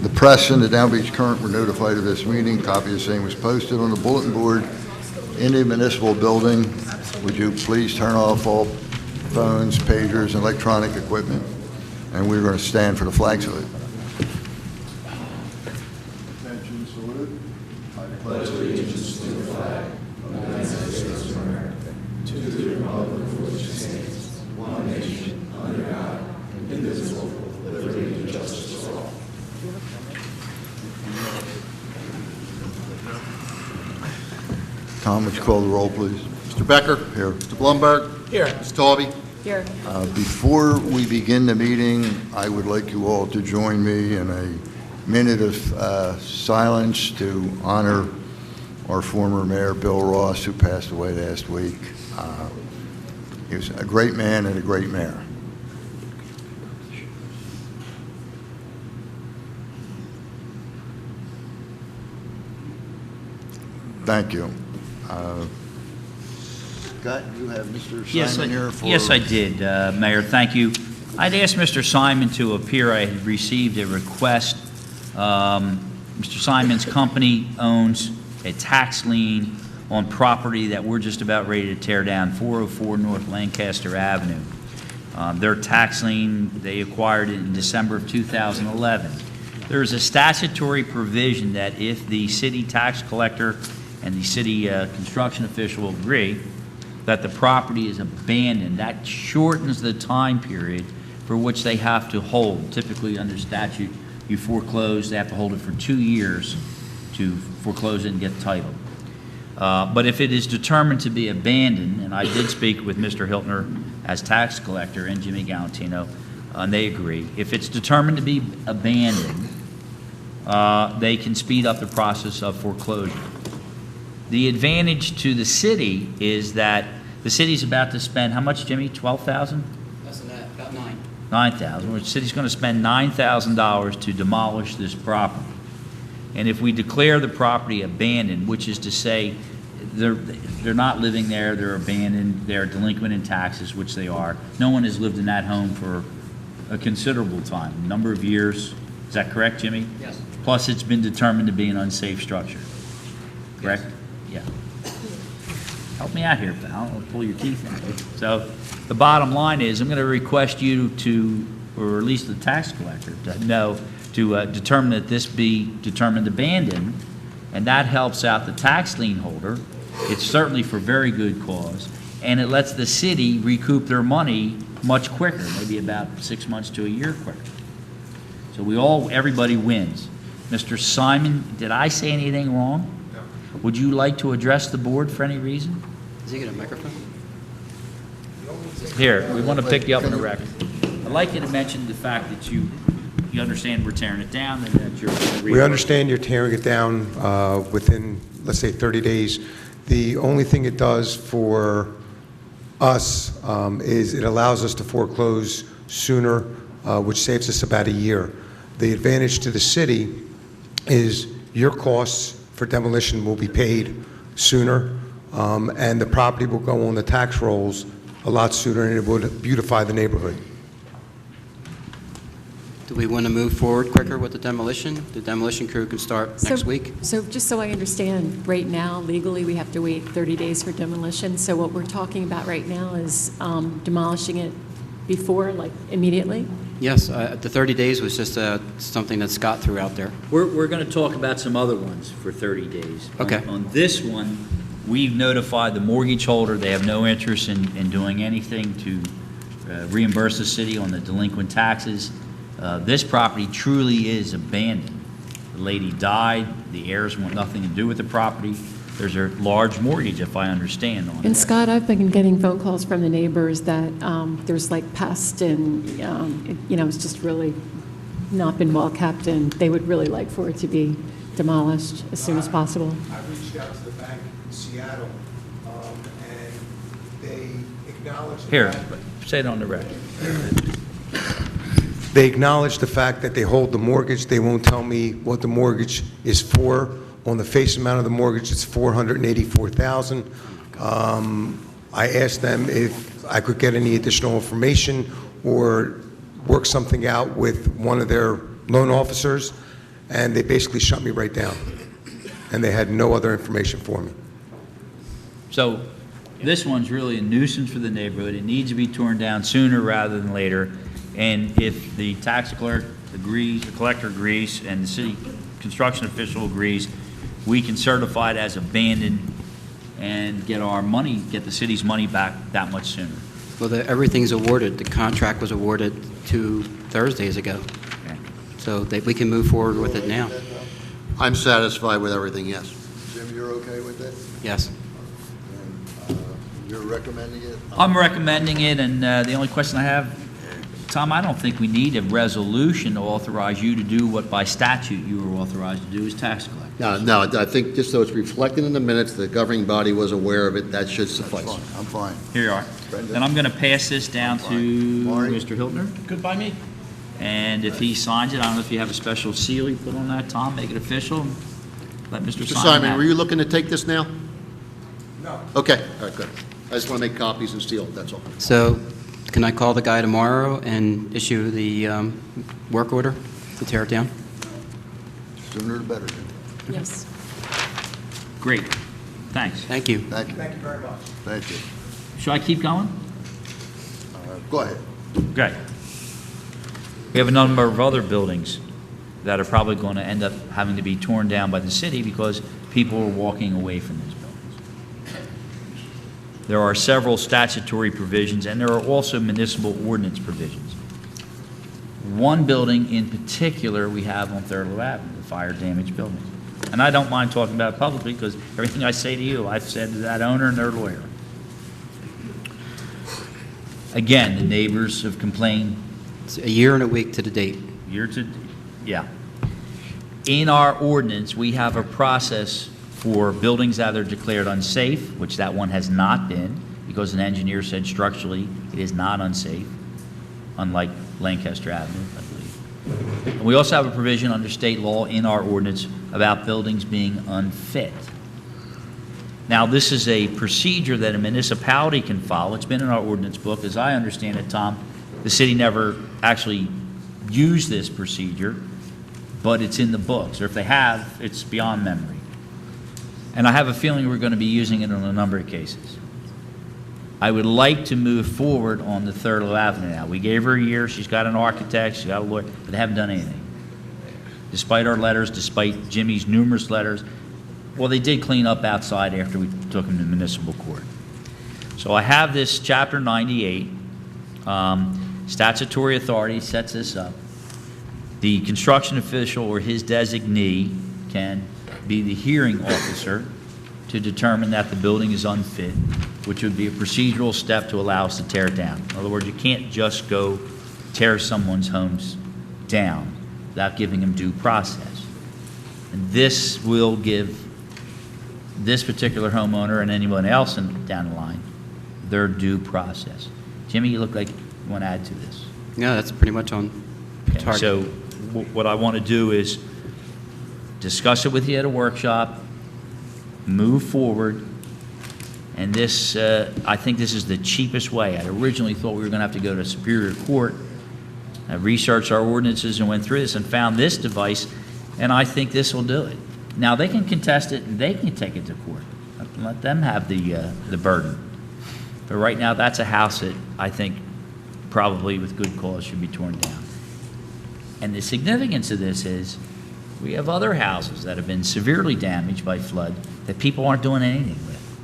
The press and the Down Beach Current were notified of this meeting. Copy of the same was posted on the bulletin board in the municipal building. Would you please turn off all phones, pagers, and electronic equipment? And we're going to stand for the flag salute. Attention, salute. I pledge allegiance to the flag of the United States of America, to the republic for which it stands, one nation, under God, indivisible, with liberty and justice for all. Tom, would you call the roll, please? Mr. Becker? Here. Mr. Blumberg? Here. Ms. Taube? Here. Before we begin the meeting, I would like you all to join me in a minute of silence to honor our former mayor, Bill Ross, who passed away last week. He was a great man and a great mayor. Thank you. Scott, you have Mr. Simon here for... Yes, I did, Mayor. Thank you. I'd asked Mr. Simon to appear. I had received a request. Mr. Simon's company owns a tax lien on property that we're just about ready to tear down, 404 North Lancaster Avenue. Their tax lien, they acquired it in December of 2011. There is a statutory provision that if the city tax collector and the city construction official agree that the property is abandoned, that shortens the time period for which they have to hold. Typically under statute, you foreclose, they have to hold it for 2 years to foreclose it and get title. But if it is determined to be abandoned, and I did speak with Mr. Hiltner as tax collector and Jimmy Galantino, and they agree, if it's determined to be abandoned, they can speed up the process of foreclosure. The advantage to the city is that the city's about to spend, how much, Jimmy? $12,000? Less than that, about $9,000. $9,000. The city's going to spend $9,000 to demolish this property. And if we declare the property abandoned, which is to say they're not living there, they're abandoned, they're delinquent in taxes, which they are. No one has lived in that home for a considerable time, a number of years. Is that correct, Jimmy? Yes. Plus, it's been determined to be an unsafe structure. Correct? Yes. Yeah. Help me out here, pal. I'll pull your teeth out. So the bottom line is I'm going to request you to, or at least the tax collector, to determine that this be determined abandoned, and that helps out the tax lien holder. It's certainly for very good cause, and it lets the city recoup their money much quicker, maybe about 6 months to a year quicker. So everybody wins. Mr. Simon, did I say anything wrong? No. Would you like to address the board for any reason? Does he get a microphone? Here, we want to pick you up on the record. I'd like you to mention the fact that you understand we're tearing it down and that you're... We understand you're tearing it down within, let's say, 30 days. The only thing it does for us is it allows us to foreclose sooner, which saves us about a year. The advantage to the city is your costs for demolition will be paid sooner, and the property will go on the tax rolls a lot sooner, and it would beautify the neighborhood. Do we want to move forward quicker with the demolition? The demolition crew can start next week? So just so I understand, right now, legally, we have to wait 30 days for demolition. So what we're talking about right now is demolishing it before, like, immediately? Yes, the 30 days was just something that Scott threw out there. We're going to talk about some other ones for 30 days. Okay. On this one, we've notified the mortgage holder. They have no interest in doing anything to reimburse the city on the delinquent taxes. This property truly is abandoned. The lady died. The heirs want nothing to do with the property. There's a large mortgage, if I understand, on it. And Scott, I've been getting phone calls from the neighbors that there's like pests and, it's just really not been well kept, and they would really like for it to be demolished as soon as possible. I reached out to the bank in Seattle, and they acknowledged... Here, say it on the record. They acknowledge the fact that they hold the mortgage. They won't tell me what the mortgage is for. On the face amount of the mortgage, it's $484,000. I asked them if I could get any additional information or work something out with one of their loan officers. and they basically shut me right down. And they had no other information for me. So this one's really a nuisance for the neighborhood. It needs to be torn down sooner rather than later. And if the tax clerk agrees, the collector agrees, and the city construction official agrees, we can certify it as abandoned and get our money, get the city's money back that much sooner. Well, everything's awarded. The contract was awarded 2 Thursdays ago. Okay. So we can move forward with it now. I'm satisfied with everything, yes. Jim, you're okay with it? Yes. And you're recommending it? I'm recommending it, and the only question I have, Tom, I don't think we need a resolution to authorize you to do what by statute you are authorized to do as tax collector. No, I think just so it's reflected in the minutes, the governing body was aware of it, that should That's suffice. fine, I'm fine. Here you are. Brendan? And I'm going to pass this down to Maury? Mr. Hiltner. Good by me. And if he signs it, I don't know if you have a special seal you put on that, Tom, make it official. Let Mr. Mr. Simon Simon, have were it. you looking to take this now? No. Okay, all right, good. I just want to make copies and seal, that's all. So can I call the guy tomorrow and issue the work order to tear it down? Sooner the better, Jim. Yes. Great. Thanks. Thank you. Thank you. Thank you very much. Thank you. Should I keep going? Go ahead. Okay. We have a number of other buildings that are probably going to end up having to be torn down by the city because people are walking away from these buildings. There are several statutory provisions, and there are also municipal ordinance provisions. One building in particular we have on Thurlow Avenue, the fire damaged building. And I don't mind talking about it publicly because everything I say to you, I've said to that owner and their lawyer. Again, the neighbors have complained It's a year and a week to the date. yeah. In our ordinance, we have a process for buildings that are declared unsafe, which that one has not been, because an engineer said structurally it is not unsafe, unlike Lancaster Avenue, I believe. And we also have a provision under state law in our ordinance about buildings being unfit. Now, this is a procedure that a municipality can follow. It's been in our ordinance book. As I understand it, Tom, the city never actually used this procedure, but it's in the books. Or if they have, it's beyond memory. And I have a feeling we're going to be using it in a number of cases. I would like to move forward on the Thurlow Avenue now. We gave her a year. She's got an architect. She's got a lawyer, but they haven't done anything. Despite our letters, despite Jimmy's numerous letters, well, they did clean up outside after we took them to municipal court. So I have this Chapter 98. Statutory authority sets this up. The construction official or his designee can be the hearing officer to determine that the building is unfit, which would be a procedural step to allow us to tear it down. In other words, you can't just go tear someone's homes down without giving them due process. And this will give this particular homeowner and anyone else down the line their due process. Jimmy, you look like you want to add to this. Yeah, that's pretty much on Okay, target. so what I want to do is discuss it with you at a workshop, move forward, and this, I think this is the cheapest way. I originally thought we were going to have to go to Superior Court. I researched our ordinances and went through this and found this device, and I think this will do it. Now, they can contest it, and they can take it to court. Let them have the burden. But right now, that's a house that I think probably with good cause should be torn down. And the significance of this is we have other houses that have been severely damaged by flood that people aren't doing anything with.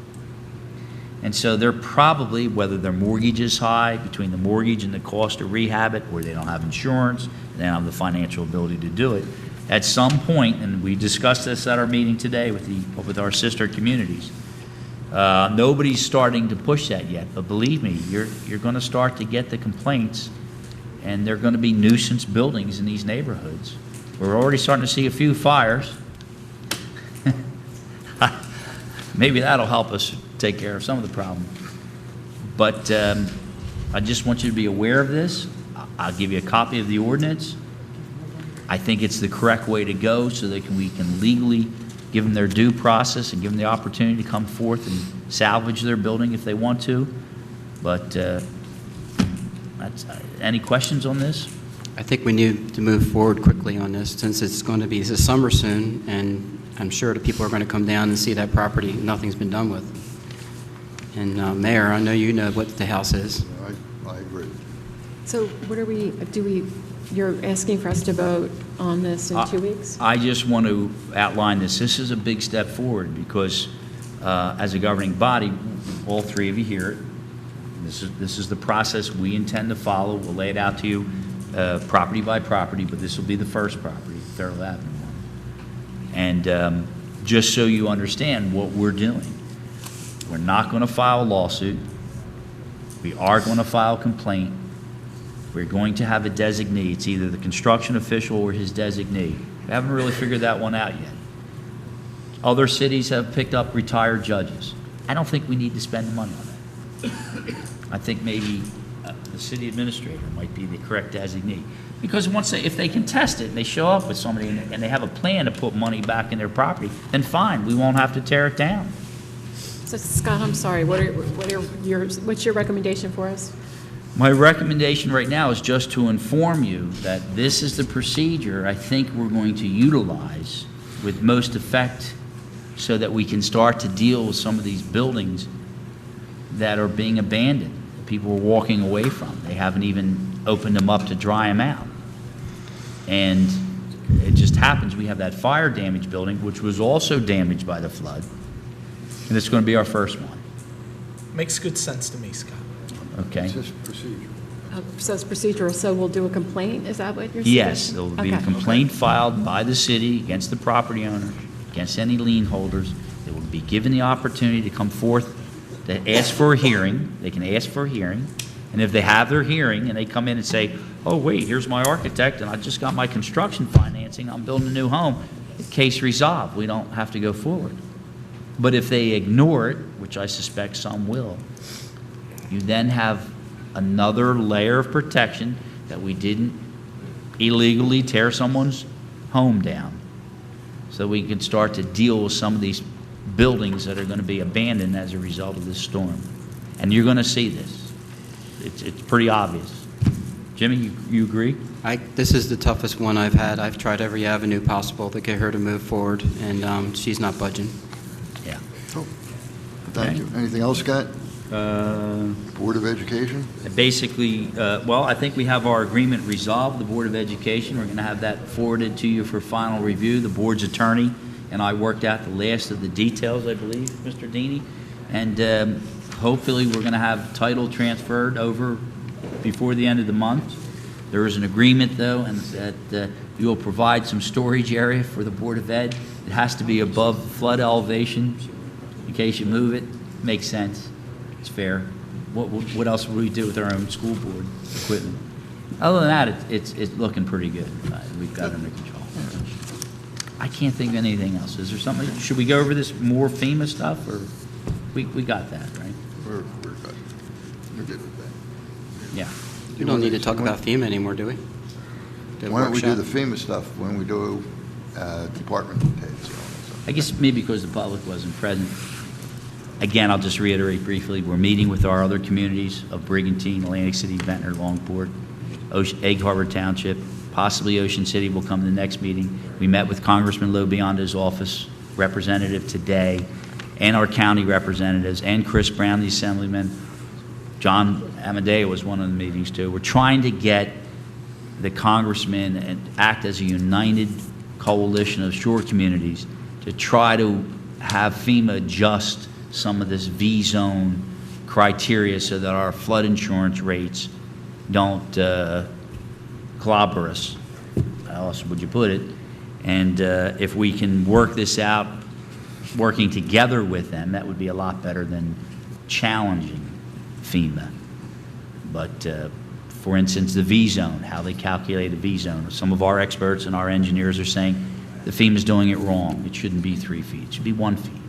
And so they're probably, whether their mortgage is high, between the mortgage and the cost to rehab it, or they don't have insurance, they don't have the financial ability to do it, at some point, and we discussed this at our meeting today with our sister communities, nobody's starting to push that yet, but believe me, you're going to start to get the complaints, and they're going to be nuisance buildings in these neighborhoods. We're already starting to see a few fires. Maybe that'll help us take care of some of the problem. But I just want you to be aware of this. I'll give you a copy of the ordinance. I think it's the correct way to go so that we can legally give them their due process and give them the opportunity to come forth and salvage their building if they want to. But any questions on this? I think we need to move forward quickly on this, since it's going to be the summer soon, and I'm sure the people are going to come down and see that property nothing's been done with. And Mayor, I know you know what the house is. I agree. So what are you're asking for us to vote on this in 2 weeks? I just want to outline this. This is a big step forward because as a governing body, all three of you here, this is the process we intend to follow. We'll lay it out to you property by property, but this will be the first property, Thurl Avenue one. And just so you understand what we're doing, we're not going to file a lawsuit. We are going to file a complaint. We're going to have a designee. It's either the construction official or his designee. We haven't really figured that one out yet. Other cities have picked up retired judges. I don't think we need to spend the money on that. I think maybe the city administrator might be the correct designee. Because if they contest it and they show up with somebody and they have a plan to put money back in their property, then fine, we won't have to tear it down. So Scott, I'm sorry, what's your recommendation for us? My recommendation right now is just to inform you that this is the procedure I think we're going to utilize with most effect so that we can start to deal with some of these buildings that are being abandoned, that people are walking away from. They haven't even opened them up to dry them out. And it just happens we have that fire damaged building, which was also damaged by the flood, and it's going to be our first one. Makes good sense to me, Scott. Okay? It's just procedure. So it's procedural, so we'll do a complaint, is that what you're suggesting? Yes, there will be a Okay. complaint filed by the city against the property owner, against any lien holders. They will be given the opportunity to come forth to ask for a hearing. They can ask for a hearing. And if they have their hearing and they come in and say, oh, wait, here's my architect and I just got my construction financing, I'm building a new home, case resolved. We don't have to go forward. But if they ignore it, which I suspect some will, you then have another layer of protection that we didn't illegally tear someone's home down. So we can start to deal with some of these buildings that are going to be abandoned as a result of this storm. And you're going to see this. It's pretty obvious. Jimmy, you agree? This is the toughest one I've had. I've tried every avenue possible to get her to move forward, and she's not budging. Yeah. Thank you. Anything else, Scott? Board of Education? Basically, well, I think we have our agreement resolved, the Board of Education. We're going to have that forwarded to you for final review. The board's attorney and I worked out the last of the details, I believe, Mr. Deeney. And hopefully we're going to have title transferred over before the end of the month. There is an agreement, though, and that you will provide some storage area for the Board of Ed. It has to be above flood elevation in case you move it. Makes sense. It's fair. What else would we do with our own school board equipment? Other than that, it's looking pretty good. We've got it under control. I can't think of anything else. Is there something? Should we go over this more FEMA stuff, or we got that, right? We're good. We're good with that. Yeah. We don't need to talk about FEMA anymore, do we? The Why don't we do workshop? the FEMA stuff when we do department heads? I guess maybe because the public wasn't present. Again, I'll just reiterate briefly, we're meeting with our other communities of Brigantine, Atlantic City, Ventnor, Longport, Egg Harbor Township, possibly Ocean City will come to the next meeting. We met with Congressman Lowe Bionda's office representative today, and our county representatives, and Chris Brown, the assemblyman. John Amadeo was one of the meetings too. We're trying to get the congressmen and act as a united coalition of shore communities to try to have FEMA adjust some of this V-zone criteria so that our flood insurance rates don't clobber us. How else would you put it? And if we can work this out, working together with them, that would be a lot better than challenging FEMA. But for instance, the V-zone, how they calculate a V-zone. Some of our experts and our engineers are saying the FEMA's doing it wrong. It shouldn't be 3 feet. It should be 1 feet.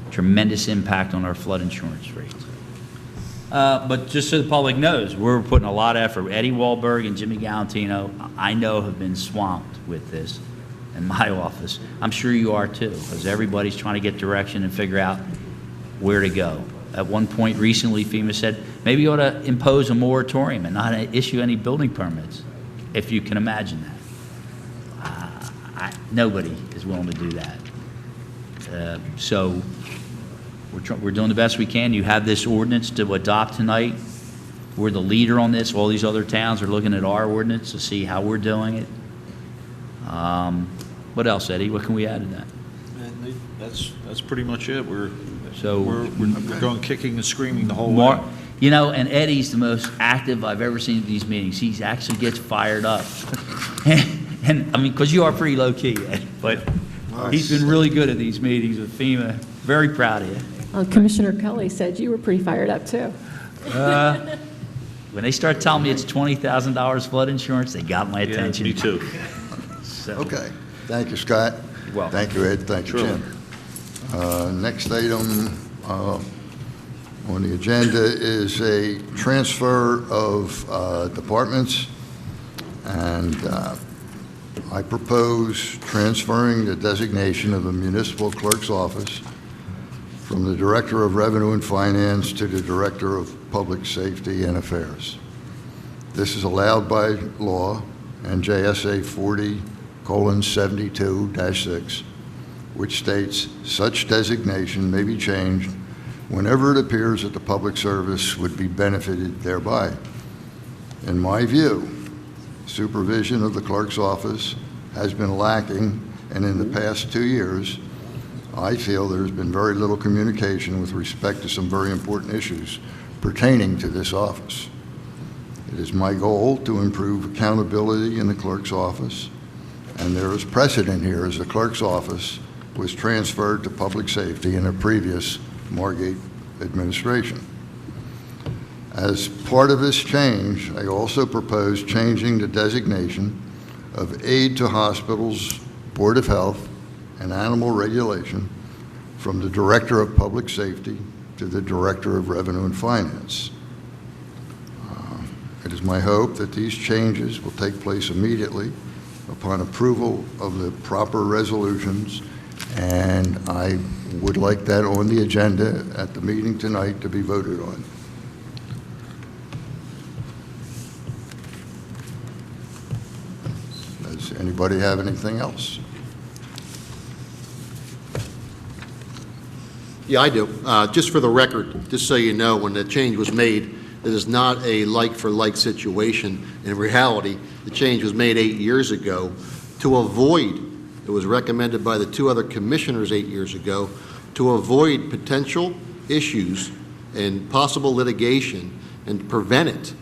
Tremendous impact on our flood insurance rates. But just so the public knows, we're putting a lot of effort. Eddie Wahlberg and Jimmy Galantino, I know, have been swamped with this in my office. I'm sure you are too, because everybody's trying to get direction and figure out where to go. At one point recently, FEMA said, maybe you ought to impose a moratorium and not issue any building permits. if you can imagine that. Nobody is willing to do that. So we're doing the best we can. You have this ordinance to adopt tonight. We're the leader on this. All these other towns are looking at our ordinance to see how we're doing it. What else, Eddie? What can we add to that? And that's pretty much it. We're So going kicking and screaming the whole way. Mark, you know, and Eddie's the most active I've ever seen at these meetings. He actually gets fired up. And I mean, because you are pretty low key, Ed, but he's been really good at these meetings with FEMA. Very proud of you. Commissioner Kelly said you were pretty fired up, too. When they start telling me it's $20,000 flood insurance, they got my attention. Me too. So, Okay. Thank you, Scott. You're welcome. Thank you, Ed. Thank you, Sure. Jim. Next item on the agenda is a transfer of departments, and I propose transferring the designation of the municipal clerk's office from the Director of Revenue and Finance to the Director of Public Safety and Affairs. This is allowed by law and JSA 40:72-6, which states such designation may be changed whenever it appears that the public service would be benefited thereby. In my view, supervision of the clerk's office has been lacking, and in the past 2 years, I feel there's been very little communication with respect to some very important issues pertaining to this office. It is my goal to improve accountability in the clerk's office, and there is precedent here as the clerk's office was transferred to public safety in a previous Margate administration. As part of this change, I also propose changing the designation of aid to hospitals, Board of Health, and Animal Regulation from the Director of Public Safety to the Director of Revenue and Finance. It is my hope that these changes will take place immediately upon approval of the proper resolutions, and I would like that on the agenda at the meeting tonight to be voted on. Does anybody have anything else? Yeah, I do. Just for the record, just so you know, when the change was made, it is not a like-for-like situation. In reality, the change was made 8 years ago to avoid, it was recommended by the 2 other commissioners 8 years ago, to avoid potential issues and possible litigation and prevent it.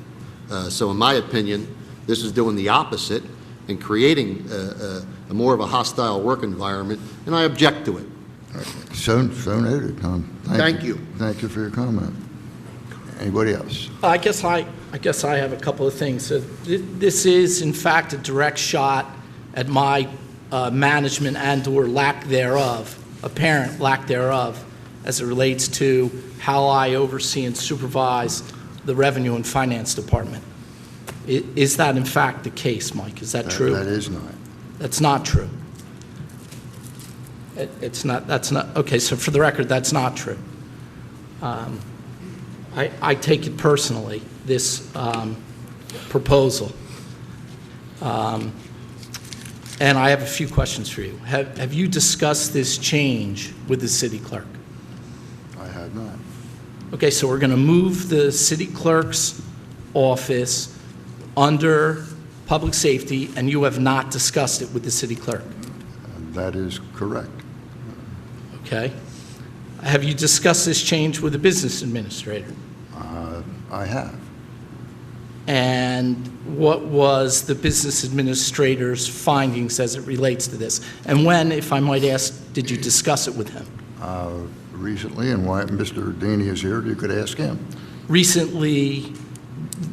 So in my opinion, this is doing the opposite and creating a more of a hostile work environment, and I object to it. So noted, Tom. Thank you. Thank you for your comment. Anybody else? I guess I have a couple of things. So this is, in fact, a direct shot at my management and/or lack thereof, apparent lack thereof, as it relates to how I oversee and supervise the Revenue and Finance Department. Is that, in fact, the case, Mike? Is that true? That is not. That's not true. It's not, that's not, okay, so for the record, that's not true. I take it personally, this proposal. And I have a few questions for you. Have you discussed this change with the city clerk? I have not. Okay, so we're going to move the city clerk's office under public safety, and you have not discussed it with the city clerk? That is correct. Okay. Have you discussed this change with the business administrator? I have. And what was the business administrator's findings as it relates to this? And when, if I might ask, did you discuss it with him? Recently, and why Mr. Deeney is here, you could ask him. Recently,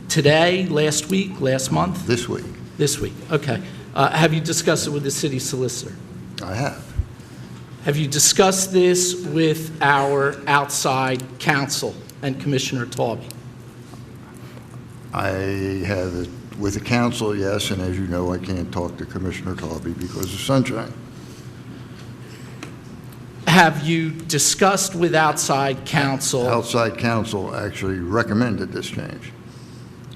today, last week, last month? This week. This week, okay. Have you discussed it with the city solicitor? I have. Have you discussed this with our outside counsel and Commissioner Taube? I have, with the council, yes, and as you know, I can't talk to Commissioner Taube because of sunshine. Have you discussed with outside counsel? Outside counsel actually recommended this change.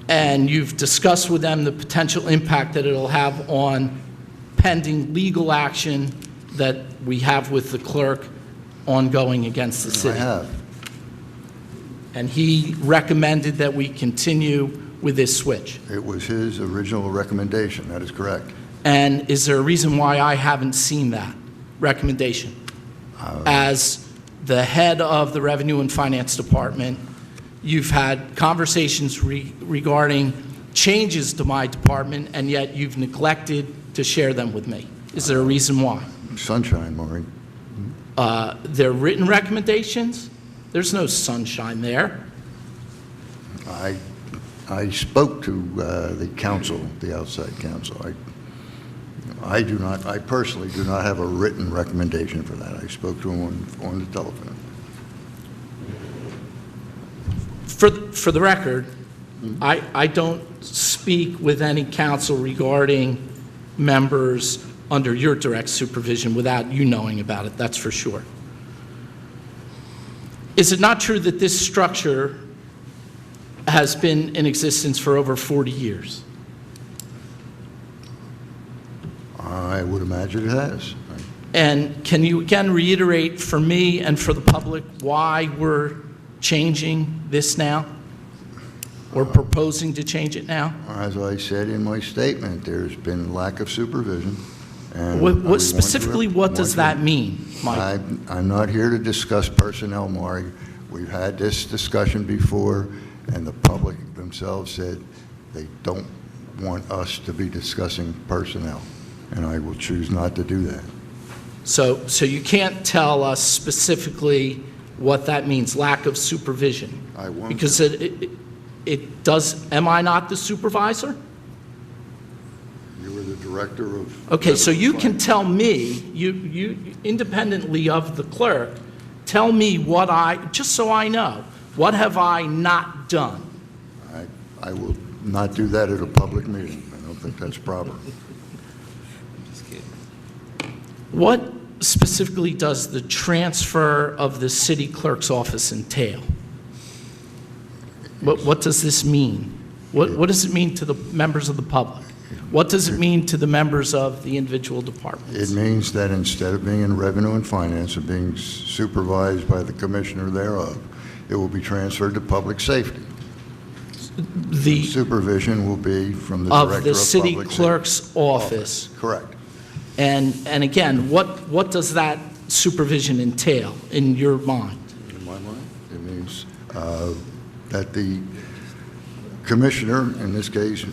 And you've discussed with them the potential impact that it'll have on pending legal action that we have with the clerk ongoing against the I city. have. And he recommended that we continue with this switch. It was his original recommendation, that is correct. And is there a reason why I haven't seen that recommendation? As the head of the Revenue and Finance Department, you've had conversations regarding changes to my department, and yet you've neglected to share them with me. Is there a reason why? Sunshine, Maureen. They're written recommendations? There's no sunshine there. I spoke to the council, the outside council. I personally do not have a written recommendation for that. I spoke to him on the telephone. For the record, I don't speak with any council regarding members under your direct supervision without you knowing about it, that's for sure. Is it not true that this structure has been in existence for over 40 years? I would imagine it has. And can you again reiterate for me and for the public why we're changing this now? Or proposing to change it now? As I said in my statement, there's been lack of supervision. And I want What to- specifically, what does that mean, Mike? I'm not here to discuss personnel, Maury. We've had this discussion before, and the public themselves said they don't want us to be discussing personnel, and I will choose not to do that. So you can't tell us specifically what that means, lack of supervision? I won't. Because it does, am I not the supervisor? You were the director of... Okay, so you can tell me, you independently of the clerk, tell me what just so I know, what have I not done? I will not do that at a public meeting. I don't think that's proper. What specifically does the transfer of the city clerk's office entail? What does this mean? What does it mean to the members of the public? What does it mean to the members of the individual departments? It means that instead of being in Revenue and Finance and being supervised by the commissioner thereof, it will be transferred to Public Safety. The Supervision will be from the Director of of Public the Safety. city clerk's office. Correct. And again, what does that supervision entail in your mind? In my mind, it means that the commissioner, in this case,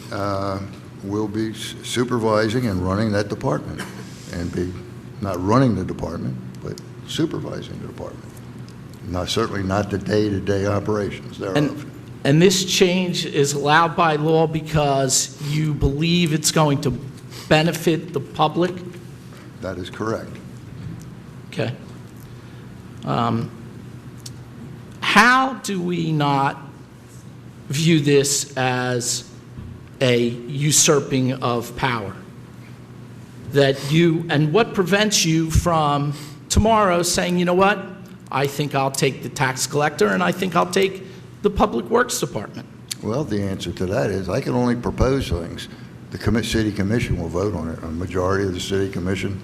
will be supervising and running that department, and be not running the department, but supervising the department. Certainly not the day-to-day operations thereof. And this change is allowed by law because you believe it's going to benefit the public? That is correct. Okay. How do we not view this as a usurping of power? And what prevents you from tomorrow saying, you know what, I think I'll take the tax collector and I think I'll take the Public Works Department? Well, the answer to that is I can only propose things. The city commission will vote on it. A majority of the city commission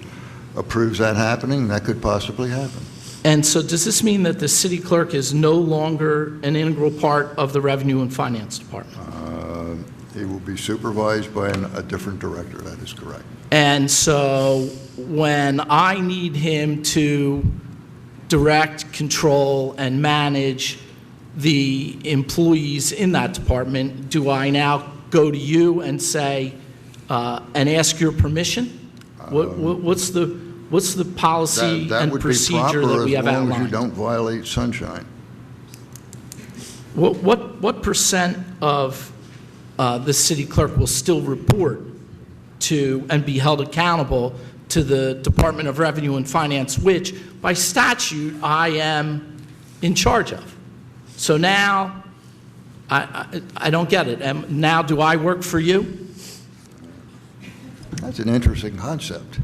approves that happening. That could possibly happen. And so does this mean that the city clerk is no longer an integral part of the Revenue and Finance Department? He will be supervised by a different director. That is correct. And so when I need him to direct, control, and manage the employees in that department, do I now go to you and say, and ask your permission? What's the policy That and would be procedure proper that we have as long as you outlined? don't violate sunshine. What percent of the city clerk will still report to and be held accountable to the Department of Revenue and Finance, which by statute I am in charge of? So now, I don't get it. Now do I work for you? That's an interesting concept.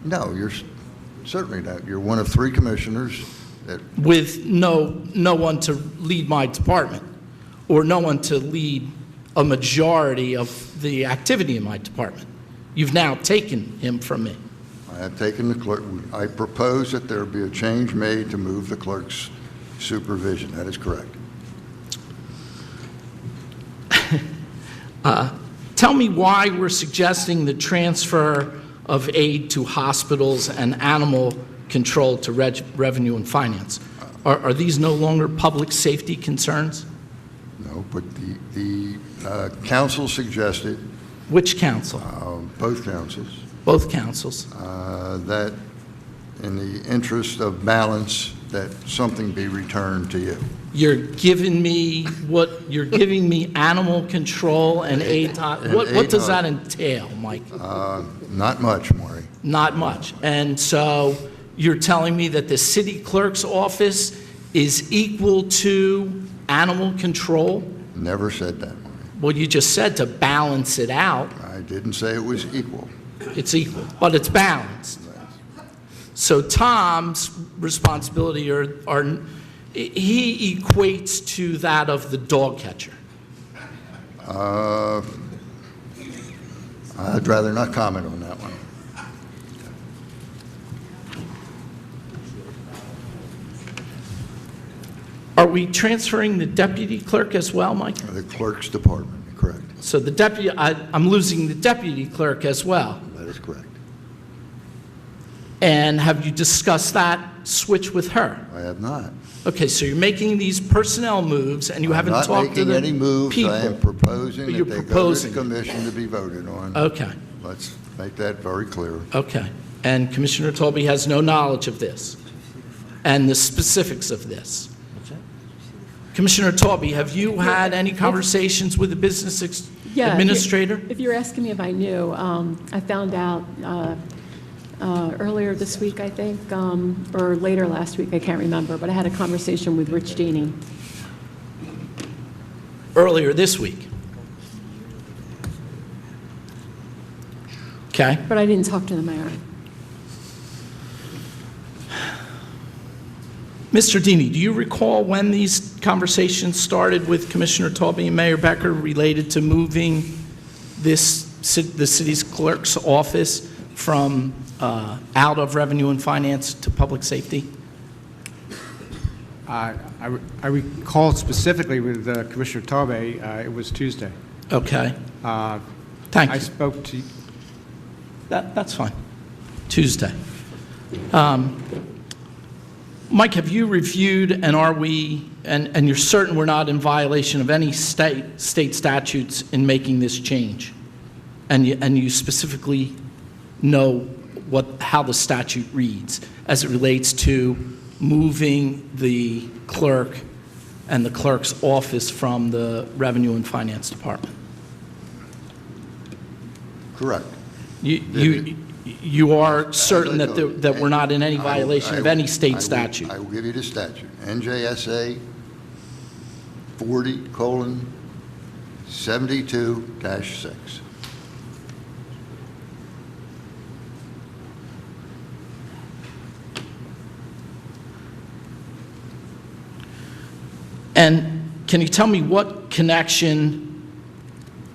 No, you're certainly not. You're one of three commissioners that With no one to lead my department? or no one to lead a majority of the activity in my department. You've now taken him from me. I have taken the clerk, I propose that there be a change made to move the clerk's supervision. That is correct. Tell me why we're suggesting the transfer of aid to hospitals and animal control to revenue and finance. Are these no longer public safety concerns? No, but the council suggested, Which council? both councils, Both councils. that in the interest of balance, that something be returned to you. You're giving me animal control and aid. What does that entail, Mike? Not much, Maury. Not much. And so you're telling me that the city clerk's office is equal to animal control? Never said that, Maury. Well, you just said to balance it out. I didn't say it was equal. It's equal, but it's balanced. So Tom's responsibility he equates to that of the dog catcher. I'd rather not comment on that one. Are we transferring the deputy clerk as well, Mike? The clerk's department, correct. So the deputy, I'm losing the deputy clerk as well. That is correct. And have you discussed that switch with her? I have not. Okay, so you're making these personnel moves, and you haven't talked to the I'm not making any moves. people. I am proposing But you're that they go to proposing. the commission to be voted on. Okay, Let's make that very clear. okay. And Commissioner Tolby has no knowledge of this and the specifics of this. Commissioner Tolby, have you had any conversations with the business Yeah, administrator? If you're asking me if I knew, I found out earlier this week, I think, or later last week, I can't remember, but I had a conversation with Rich Deeney. Earlier this week. Okay. But I didn't talk to the mayor. Mr. Deeney, do you recall when these conversations started with Commissioner Tolby and Mayor Becker related to moving the city's clerk's office from out of revenue and finance to public safety? I recall specifically with Commissioner Taube, it was Tuesday. Okay. Thank I you. spoke to, That's fine. Tuesday. Mike, have you reviewed, and are we, and you're certain we're not in violation of any state statutes in making this change? And you specifically know how the statute reads as it relates to moving the clerk and the clerk's office from the Revenue and Finance Department? Correct. You are certain that we're not in any violation of any state statute? I will give you the statute. NJSA 40:72-6. And can you tell me what connection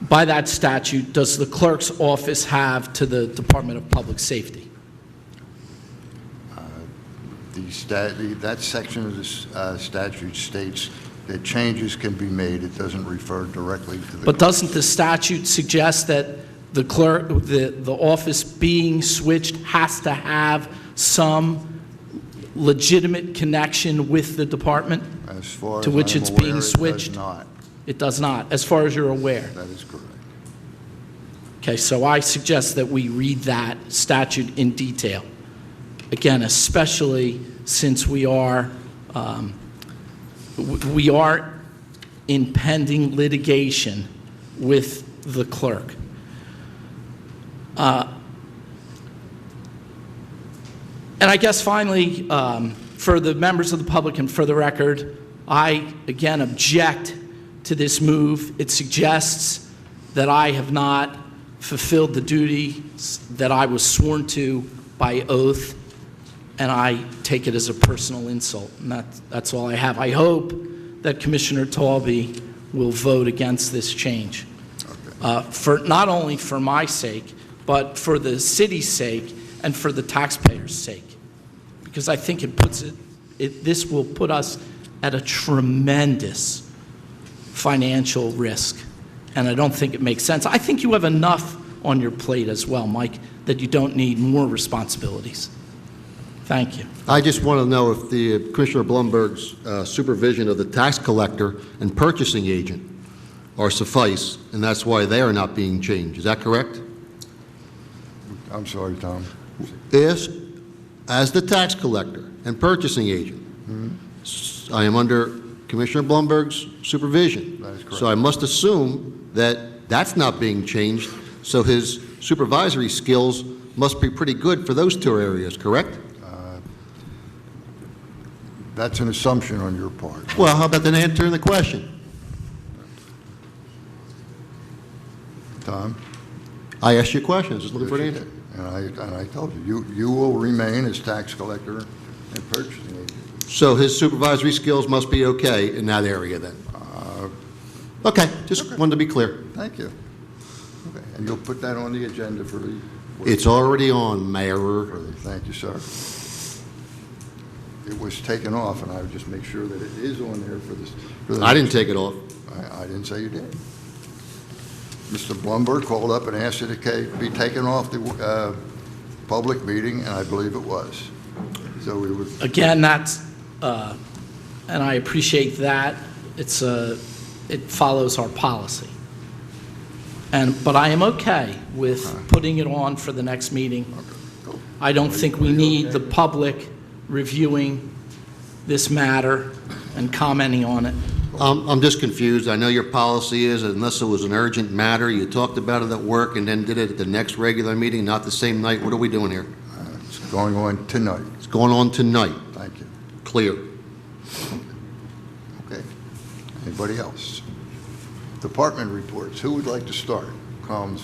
by that statute does the clerk's office have to the Department of Public Safety? That section of the statute states that changes can be made. It doesn't refer directly to the... But doesn't the statute suggest that the clerk, the office being switched has to have some legitimate connection with the department As far as to which I'm it's aware, being switched? It does not. It does not, as far as you're aware. That is correct. Okay, so I suggest that we read that statute in detail. Again, especially since we are in pending litigation with the clerk. And I guess finally, for the members of the public and for the record, I, again, object to this move. It suggests that I have not fulfilled the duty that I was sworn to by oath, and I take it as a personal insult. And that's all I have. I hope that Commissioner Taube will vote against this change. For, not only for my sake, but for the city's sake and for the taxpayers' sake. Because I think this will put us at a tremendous financial risk. And I don't think it makes sense. I think you have enough on your plate as well, Mike, that you don't need more responsibilities. Thank you. I just want to know if the Commissioner Blumberg's supervision of the tax collector and purchasing agent are suffice, and that's why they are not being changed. Is that correct? I'm sorry, Tom. Is, as the tax collector and purchasing agent, I am under Commissioner Blumberg's supervision. That is correct. So I must assume that that's not being changed, so his supervisory skills must be pretty good for those two areas, correct? That's an assumption on your part. Well, how about then answering the question? Tom? I asked you a question, I was just looking for an Yes, answer. you did. And I told you, you will remain as tax collector and purchasing agent. So his supervisory skills must be okay in that area then? Okay, just wanted to be clear. Thank you. Okay, and you'll put that on the agenda for the... It's already on, Mayor. Thank you, sir. It was taken off, and I would just make sure that it is on there for this. I didn't take it off. I didn't say you did. Mr. Blumberg called up and asked it to be taken off the public meeting, and I believe it was. So we would... Again, that's, and I appreciate that. It follows our policy. But I am okay with putting it on for the next meeting. I don't think we need the public reviewing this matter and commenting on it. I'm just confused. I know your policy is unless it was an urgent matter, you talked about it at work and then did it at the next regular meeting, not the same night. What are we doing here? It's going on tonight. It's going on tonight. Thank you. Clear. Okay. Anybody else? Department reports. Who would like to start? Comes.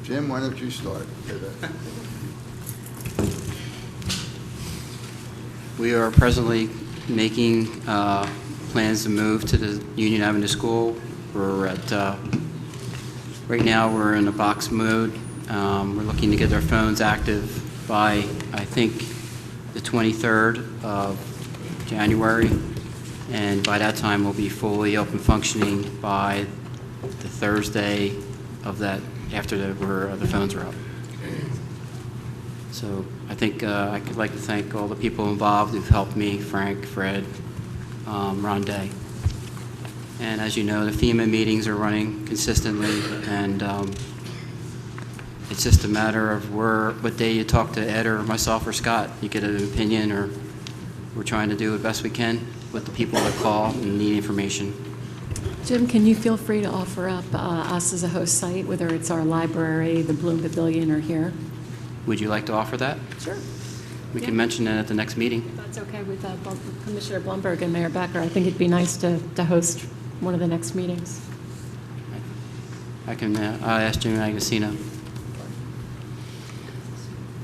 Jim, why don't you start? We are presently making plans to move to the Union Avenue School. We're at, right now we're in a box mode. We're looking to get our phones active by, I think, the 23rd of January. And by that time, we'll be fully open functioning by the Thursday of that, after the phones are up. So I think I could like to thank all the people involved who've helped me, Frank, Fred, Ron Day. And as you know, the FEMA meetings are running consistently, and it's just a matter of what day you talk to Ed or myself or Scott. You get an opinion, or we're trying to do the best we can with the people that call and need information. Jim, can you feel free to offer up us as a host site, whether it's our library, the Bloom Pavilion, or here? Would you like to offer that? Sure. We can mention it at the next meeting. If that's okay with Commissioner Blumberg and Mayor Becker, I think it'd be nice to host one of the next meetings. I can ask Jim Agostino.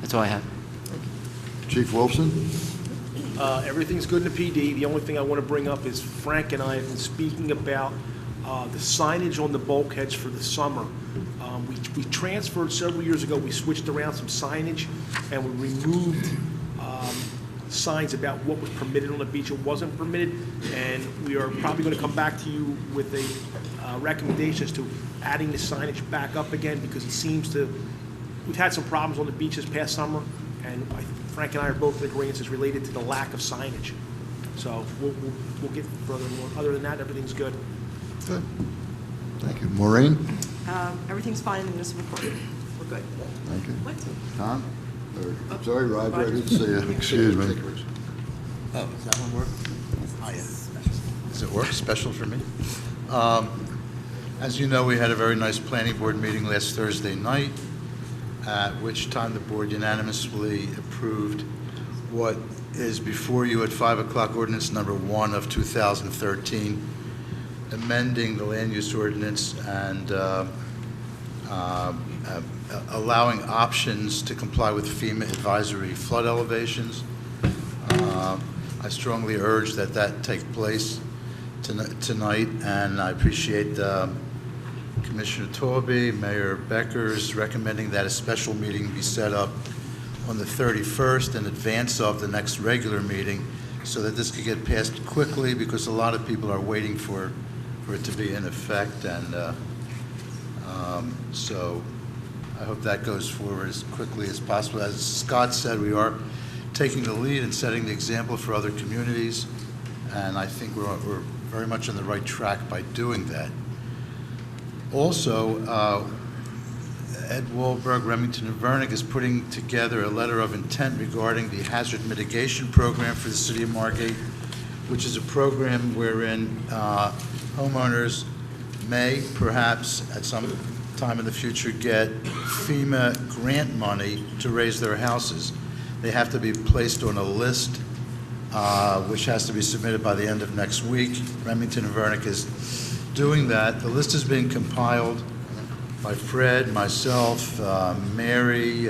That's all I have. Chief Wilson? Everything's good in the PD. The only thing I want to bring up is Frank and I have been speaking about the signage on the bulkheads for the summer. We transferred several years ago, we switched around some signage, and we removed signs about what was permitted on the beach and wasn't permitted, and we are probably going to come back to you with a recommendation as to adding the signage back up again, because it seems to, we've had some problems on the beach this past summer, and Frank and I are both in agreement it's related to the lack of signage. So we'll get further on. Other than that, everything's good. Good. Thank you. Maureen? Everything's fine in the municipal court. We're good. Thank you. What? Tom? I'm sorry, Roger, I didn't see you. Excuse me. Oh, does that one work? Oh, yeah. Does it work? Special for me? As you know, we had a very nice planning board meeting last Thursday night, at which time the board unanimously approved what is before you at 5 o'clock, ordinance number 1 of 2013, amending the land use ordinance and allowing options to comply with FEMA advisory flood elevations. I strongly urge that take place. tonight, and I appreciate Commissioner Torby, Mayor Beckers recommending that a special meeting be set up on the 31st in advance of the next regular meeting so that this could get passed quickly, because a lot of people are waiting for it to be in effect, and so I hope that goes forward as quickly as possible. As Scott said, we are taking the lead and setting the example for other communities, and I think we're very much on the right track by doing that. Also, Ed Wahlberg, Remington and Vernick is putting together a letter of intent regarding the hazard mitigation program for the city of Margate, which is a program wherein homeowners may perhaps at some time in the future get FEMA grant money to raise their houses. They have to be placed on a list, which has to be submitted by the end of next week. Remington and Vernick is doing that. The list is being compiled by Fred, myself, Mary,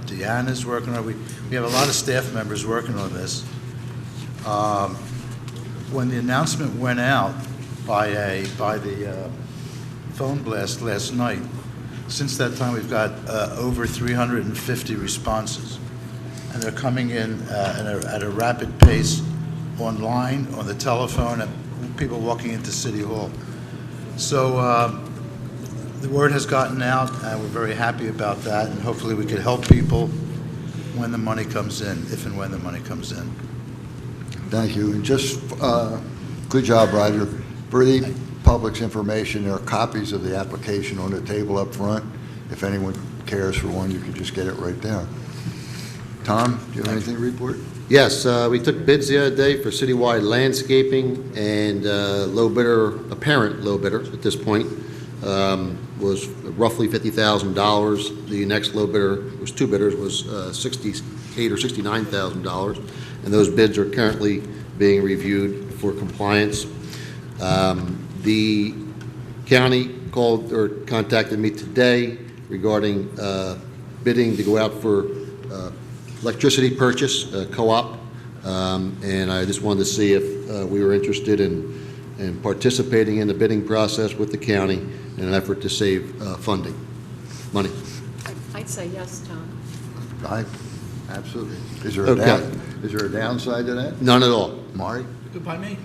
Deanna's working on it. We have a lot of staff members working on this. When the announcement went out by the phone blast last night, since that time we've got over 350 responses, and they're coming in at a rapid pace online, on the telephone, and people walking into City Hall. So the word has gotten out, and we're very happy about that, and hopefully we can help people when the money comes in, if and when the money comes in. Thank you. And just, good job, Roger. For the public's information, there are copies of the application on the table up front. If anyone cares for one, you can just get it right there. Tom, do you have anything to report? Yes, we took bids the other day for citywide landscaping, and low bidder, apparent low bidder at this point, was roughly $50,000. The next low bidder, was two bidders, was $68,000 or $69,000, and those bids are currently being reviewed for compliance. The county called or contacted me today regarding bidding to go out for electricity purchase, co-op, and I just wanted to see if we were interested in participating in the bidding process with the county in an effort to save money. I'd say yes, Tom. Absolutely. Is there a downside to that? None at all. Mari? Good by me.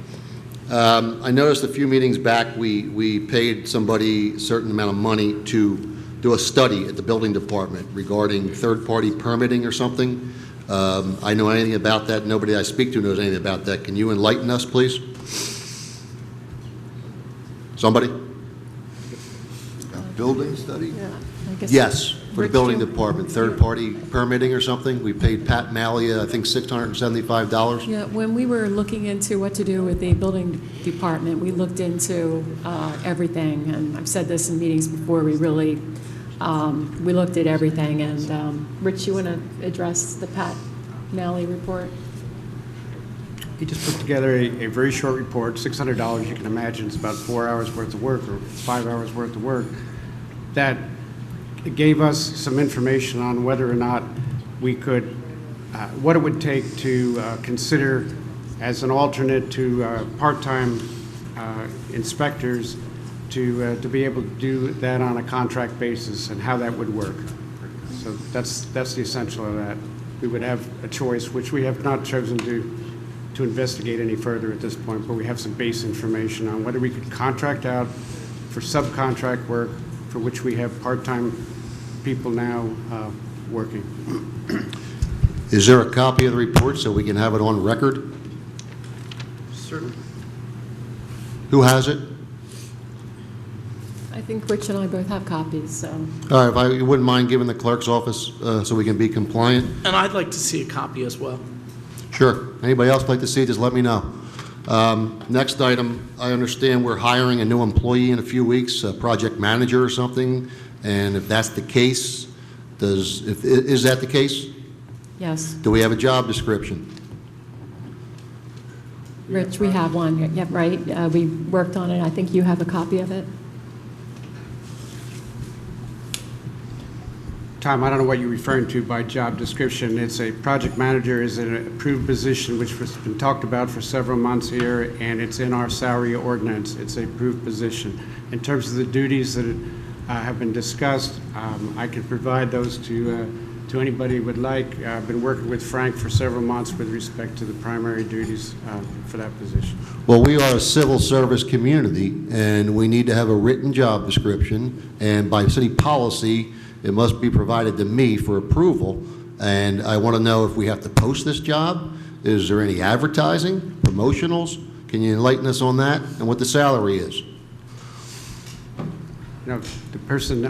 I noticed a few meetings back, we paid somebody a certain amount of money to do a study at the building department regarding third-party permitting or something. I know anything about that. Nobody I speak to knows anything about that. Can you enlighten us, please? Somebody? Building study? Yeah, I guess. Yes, for the Rich, building do- department, third-party permitting or something. We paid Pat Malia, I think, $675. Yeah, when we were looking into what to do with the building department, we looked into everything, and I've said this in meetings before, we really, we looked at everything, and Rich, you want to address the Pat Malley report? He just put together a very short report, $600, you can imagine, it's about 4 hours worth of work or 5 hours worth of work, that gave us some information on whether or not we could, what it would take to consider as an alternate to part-time inspectors to be able to do that on a contract basis and how that would work. So that's the essential of that. We would have a choice, which we have not chosen to investigate any further at this point, but we have some base information on whether we could contract out for subcontract work for which we have part-time people now working. Is there a copy of the report so we can have it on record? Certainly. Who has it? I think Rich and I both have copies, so. All right, if you wouldn't mind giving the clerk's office so we can be compliant? And I'd like to see a copy as well. Sure. Anybody else like to see it, just let me know. Next item, I understand we're hiring a new employee in a few weeks, a project manager or something, and if that's the case, is that the case? Yes, Do we have a job description? Rich, we have one, yeah, right? We worked on it, I think you have a copy of it. Tom, I don't know what you're referring to by job description. It's a project manager is an approved position which has been talked about for several months here, and it's in our salary ordinance. It's an approved position. In terms of the duties that have been discussed, I could provide those to anybody who would like. I've been working with Frank for several months with respect to the primary duties for that position. Well, we are a civil service community, and we need to have a written job description, and by city policy, it must be provided to me for approval, and I want to know if we have to post this job. Is there any advertising, promotionals? Can you enlighten us on that, and what the salary is? You know, the person,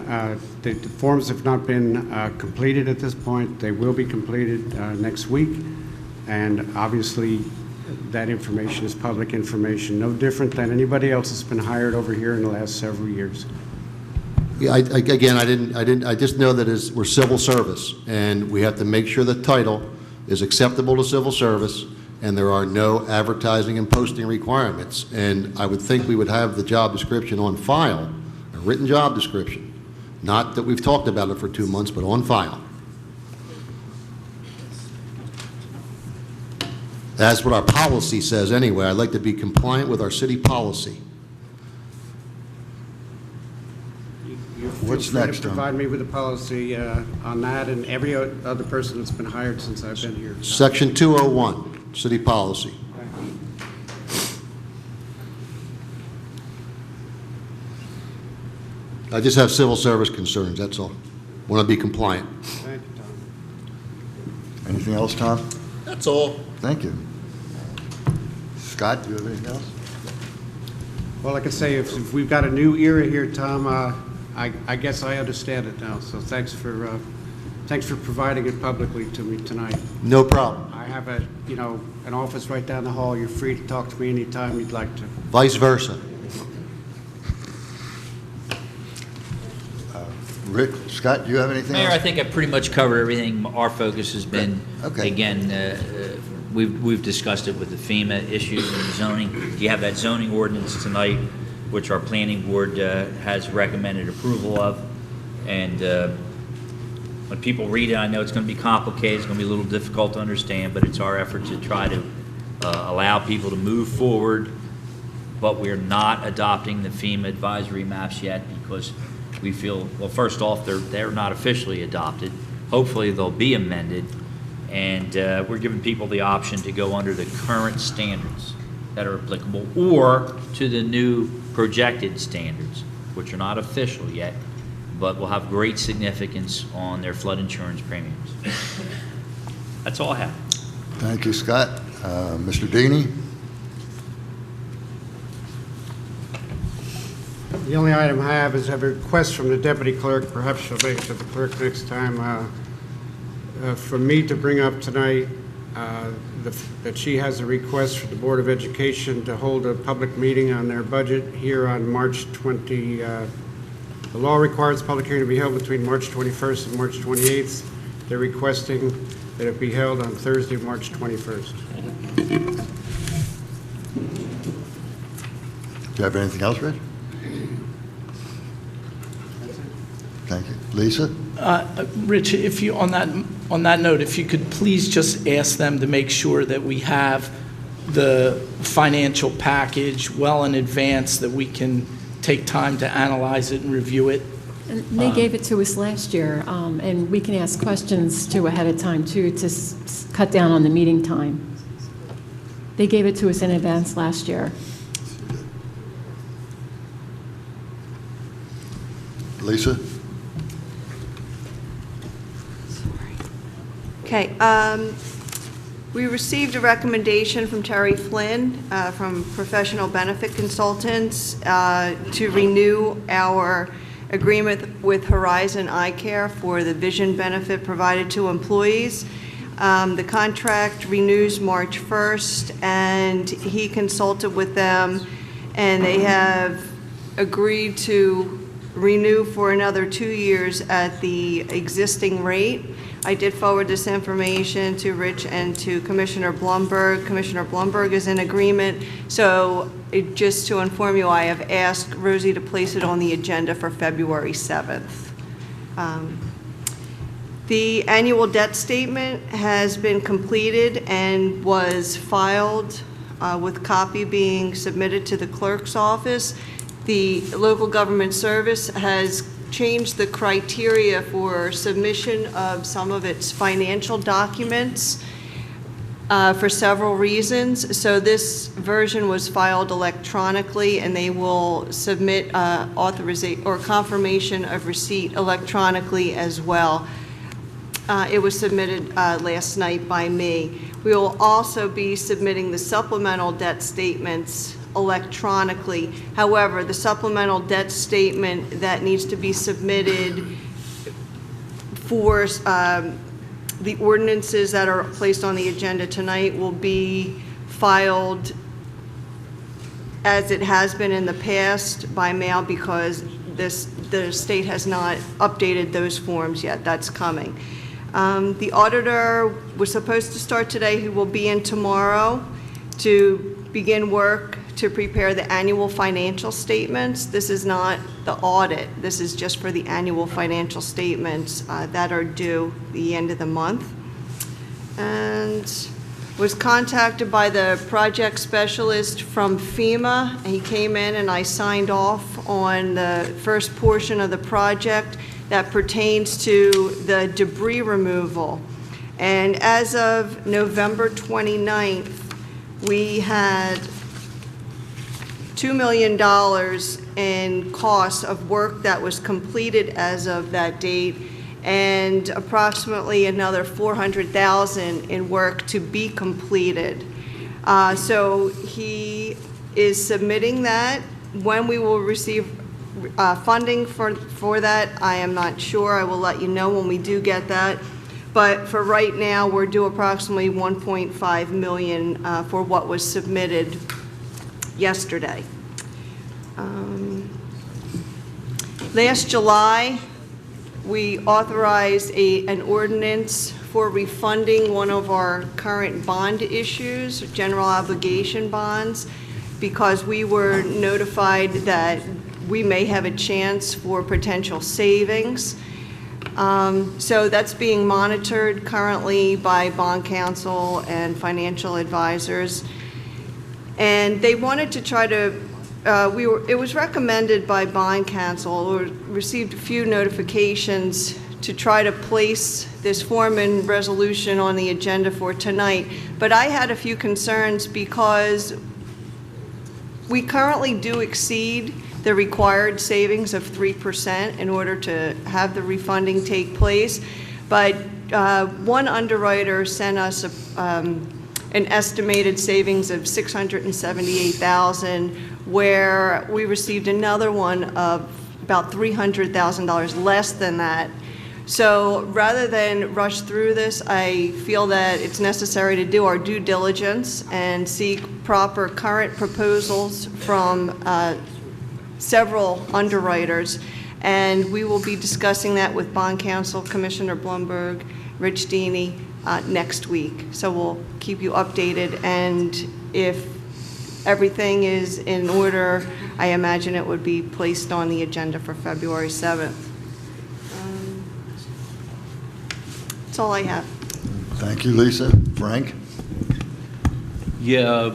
the forms have not been completed at this point. They will be completed next week, and obviously, that information is public information, no different than anybody else that's been hired over here in the last several years. Yeah, I just know that we're civil service, and we have to make sure the title is acceptable to civil service, and there are no advertising and posting requirements. And I would think we would have the job description on file, a written job description, not that we've talked about it for 2 months, but on file. That's what our policy says anyway. I'd like to be compliant with our city policy. What's Feel free next, to Tom? provide me with a policy on that and every other person that's been hired since I've been here. Section 201, city policy. I just have civil service concerns, that's all. Want to be compliant. Thank you, Tom. Anything else, Tom? That's all. Thank you. Scott, do you have anything else? Well, like I say, if we've got a new era here, Tom, I guess I understand it now. So thanks for providing it publicly to me tonight. No problem. I have an office right down the hall. You're free to talk to me anytime you'd like to. Vice versa. Rick, Scott, do you have anything Mayor, I else? think I pretty much covered everything. Our focus has been, Okay. again, we've discussed it with the FEMA issues and the zoning. You have that zoning ordinance tonight, which our planning board has recommended approval of. And when people read it, I know it's going to be complicated, it's going to be a little difficult to understand, but it's our effort to try to allow people to move forward. But we're not adopting the FEMA advisory maps yet because we feel, well, first off, they're not officially adopted. Hopefully, they'll be amended. And we're giving people the option to go under the current standards that are applicable or to the new projected standards, which are not official yet, but will have great significance on their flood insurance premiums. That's all I have. Thank you, Scott. Mr. Deeney? The only item I have is I have a request from the deputy clerk. Perhaps she'll make it to the clerk next time. For me to bring up tonight that she has a request for the Board of Education to hold a public meeting on their budget here on March 20. The law requires public hearing to be held between March 21st and March 28th. They're requesting that it be held on Thursday, March 21st. Do you have anything else, Rich? Thank you. Lisa? Rich, if you, on that note, if you could please just ask them to make sure that we have the financial package well in advance, that we can take time to analyze it and review it. And they gave it to us last year, and we can ask questions too ahead of time too to cut down on the meeting time. They gave it to us in advance last year. Lisa? Okay, we received a recommendation from Terry Flynn from Professional Benefit Consultants to renew our agreement with Horizon Eye Care for the vision benefit provided to employees. The contract renews March 1st, and he consulted with them, and they have agreed to renew for another 2 years at the existing rate. I did forward this information to Rich and to Commissioner Blumberg. Commissioner Blumberg is in agreement. So just to inform you, I have asked Rosie to place it on the agenda for February 7th. The annual debt statement has been completed and was filed with copy being submitted to the clerk's office. The local government service has changed the criteria for submission of some of its financial documents for several reasons. So this version was filed electronically, and they will submit authorization or confirmation of receipt electronically as well. It was submitted last night by me. We will also be submitting the supplemental debt statements electronically. However, the supplemental debt statement that needs to be submitted for the ordinances that are placed on the agenda tonight will be filed as it has been in the past by mail, because the state has not updated those forms yet. That's coming. The auditor was supposed to start today. He will be in tomorrow to begin work to prepare the annual financial statements. This is not the audit. This is just for the annual financial statements that are due the end of the month. And was contacted by the project specialist from FEMA. He came in and I signed off on the first portion of the project that pertains to the debris removal. And as of November 29th, we had $2 million in costs of work that was completed as of that date, and approximately another $400,000 in work to be completed. So he is submitting that. When we will receive funding for that, I am not sure. I will let you know when we do get that. But for right now, we're due approximately $1.5 million for what was submitted yesterday. Last July, we authorized an ordinance for refunding one of our current bond issues, general obligation bonds, because we were notified that we may have a chance for potential savings. So that's being monitored currently by bond counsel and financial advisors. And they wanted to try to, it was recommended by bond counsel, or received a few notifications to try to place this form and resolution on the agenda for tonight. But I had a few concerns because we currently do exceed the required savings of 3% in order to have the refunding take place. But one underwriter sent us an estimated savings of $678,000, where we received another one of about $300,000 less than that. So rather than rush through this, I feel that it's necessary to do our due diligence and seek proper current proposals from several underwriters, and we will be discussing that with bond counsel, Commissioner Blumberg, Rich Deeney, next week. So we'll keep you updated, and if everything is in order, I imagine it would be placed on the agenda for February 7th. That's all I have. Thank you, Lisa. Frank? Yeah,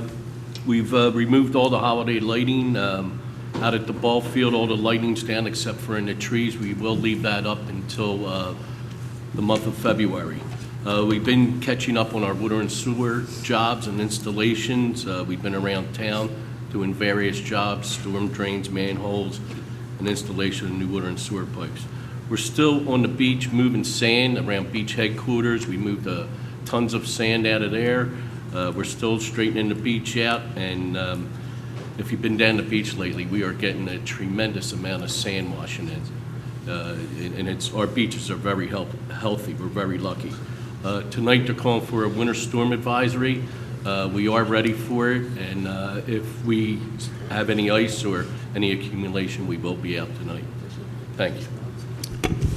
we've removed all the holiday lighting out at the ball field. All the lighting's down except for in the trees. We will leave that up until the month of February. We've been catching up on our water and sewer jobs and installations. We've been around town doing various jobs, storm drains, manholes, and installation of new water and sewer pipes. We're still on the beach moving sand around beach headquarters. We moved tons of sand out of there. We're still straightening the beach out, and if you've been down the beach lately, we are getting a tremendous amount of sand washing in. And our beaches are very healthy. We're very lucky. Tonight they're calling for a winter storm advisory. We are ready for it, and if we have any ice or any accumulation, we will be out tonight. Thank you.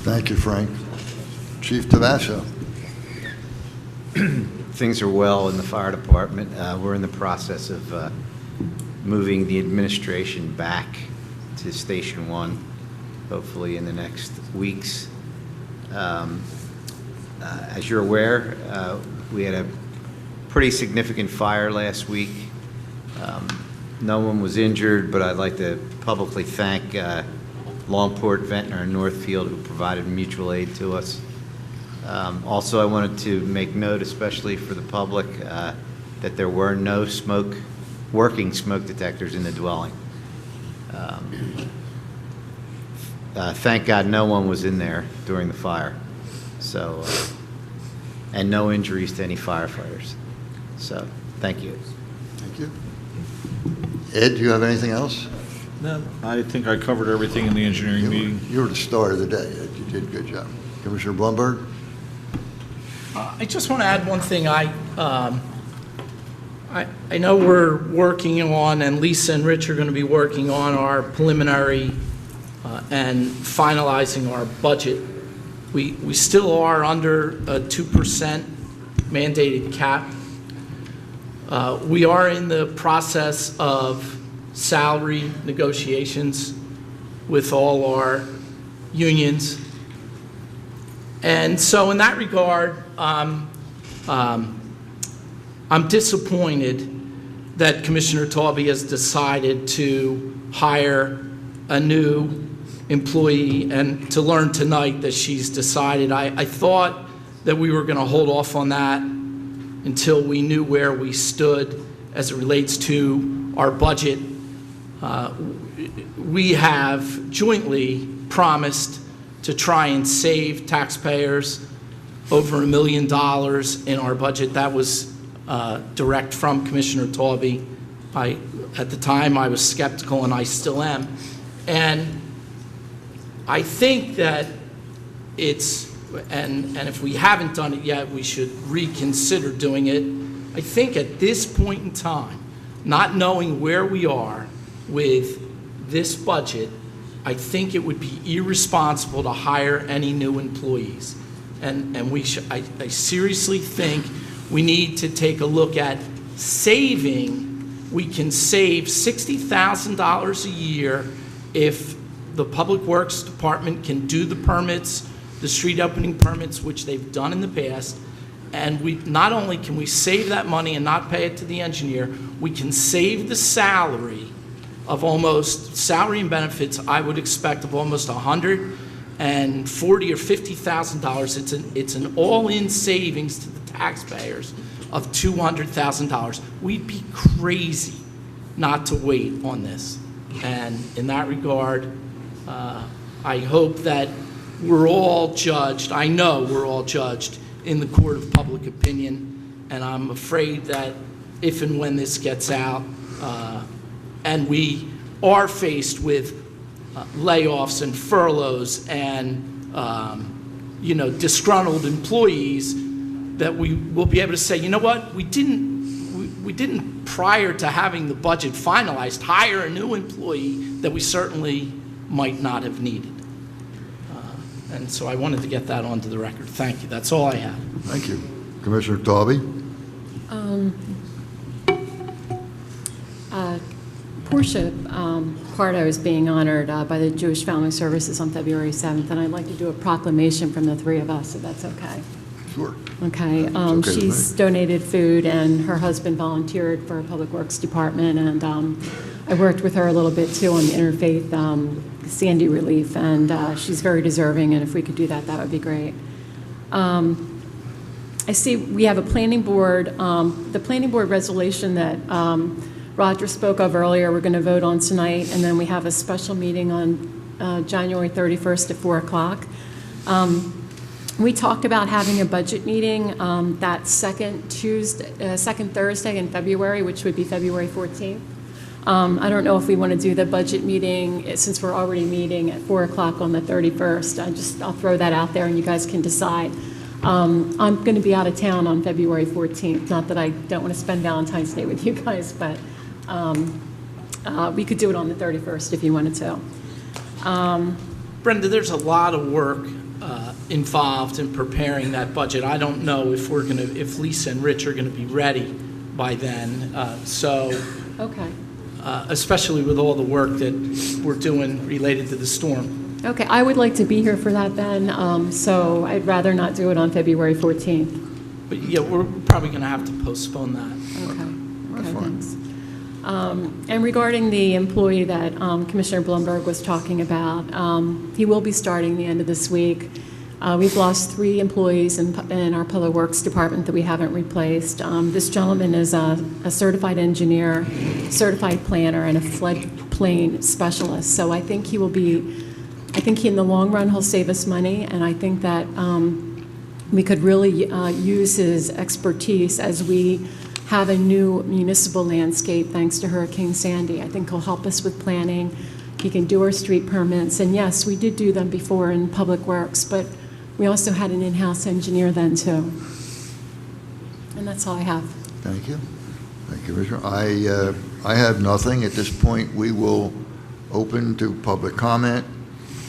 Thank you, Frank. Chief Tabasco. Things are well in the fire department. We're in the process of moving the administration back to Station 1, hopefully in the next weeks. As you're aware, we had a pretty significant fire last week. No one was injured, but I'd like to publicly thank Longport, Ventnor, and Northfield who provided mutual aid to us. Also, I wanted to make note, especially for the public, that there were no working smoke detectors in the dwelling. Thank God no one was in there during the fire. So, and no injuries to any firefighters. So, thank you. Thank you. Ed, do you have anything else? No, I think I covered everything in the engineering meeting. You were the star of the day, Ed. You did a good job. Commissioner Blumberg? I just want to add one thing. I know we're working on, and Lisa and Rich are going to be working on our preliminary and finalizing our budget. We still are under a 2% mandated cap. We are in the process of salary negotiations with all our unions. And so in that regard, I'm disappointed that Commissioner Taube has decided to hire a new employee and to learn tonight that she's decided. I thought that we were going to hold off on that until we knew where we stood as it relates to our budget. We have jointly promised to try and save taxpayers over $1 million in our budget. That was direct from Commissioner Taube. At the time, I was skeptical, and I still am. And I think that it's, and if we haven't done it yet, we should reconsider doing it. I think at this point in time, not knowing where we are with this budget, I think it would be irresponsible to hire any new employees. And we should, I seriously think we need to take a look at saving. We can save $60,000 a year if the Public Works Department can do the permits, the street opening permits, which they've done in the past. And we not only can we save that money and not pay it to the engineer, we can save the salary of almost, salary and benefits, I would expect of almost $140,000 or $50,000. It's an all-in savings to the taxpayers of $200,000. We'd be crazy not to wait on this. And in that regard, I hope that we're all judged, I know we're all judged in the court of public opinion, and I'm afraid that if and when this gets out, and we are faced with layoffs and furloughs and disgruntled employees, that we will be able to say, you know what, we didn't prior to having the budget finalized hire a new employee that we certainly might not have needed. And so I wanted to get that onto the record. Thank you. That's all I have. Thank you. Commissioner Taube? Portia Pardo is being honored by the Jewish Family Services on February 7th, and I'd like to do a proclamation from the three of us, if that's okay. Sure. Okay. It's okay with She's me. donated food, and her husband volunteered for Public Works Department, and I worked with her a little bit, too, on the interfaith Sandy relief, and she's very deserving, and if we could do that, that would be great. I see we have a planning board, the planning board resolution that Roger spoke of earlier, we're going to vote on tonight, and then we have a special meeting on January 31st at 4 o'clock. We talked about having a budget meeting that second Thursday in February, which would be February 14th. I don't know if we want to do the budget meeting since we're already meeting at 4 o'clock on the 31st. I'll throw that out there and you guys can decide. I'm going to be out of town on February 14th. Not that I don't want to spend Valentine's Day with you guys, but we could do it on the 31st if you wanted to. Brenda, there's a lot of work involved in preparing that budget. I don't know if if Lisa and Rich are going to be ready by then. Okay. Especially with all the work that we're doing related to the storm. Okay, I would like to be here for that then, so I'd rather not do it on February 14th. But yeah, we're probably going to have to postpone that. Okay, thanks. And regarding the employee that Commissioner Blumberg was talking about, he will be starting the end of this week. We've lost 3 employees in our Public Works Department that we haven't replaced. This gentleman is a certified engineer, certified planner, and a floodplain specialist. So I think he in the long run, he'll save us money, and I think that we could really use his expertise as we have a new municipal landscape thanks to Hurricane Sandy. I think he'll help us with planning. He can do our street permits, and yes, we did do them before in Public Works, but we also had an in-house engineer then too. And that's all I have. Thank you. Thank you, Commissioner. I have nothing. At this point, we will open to public comment.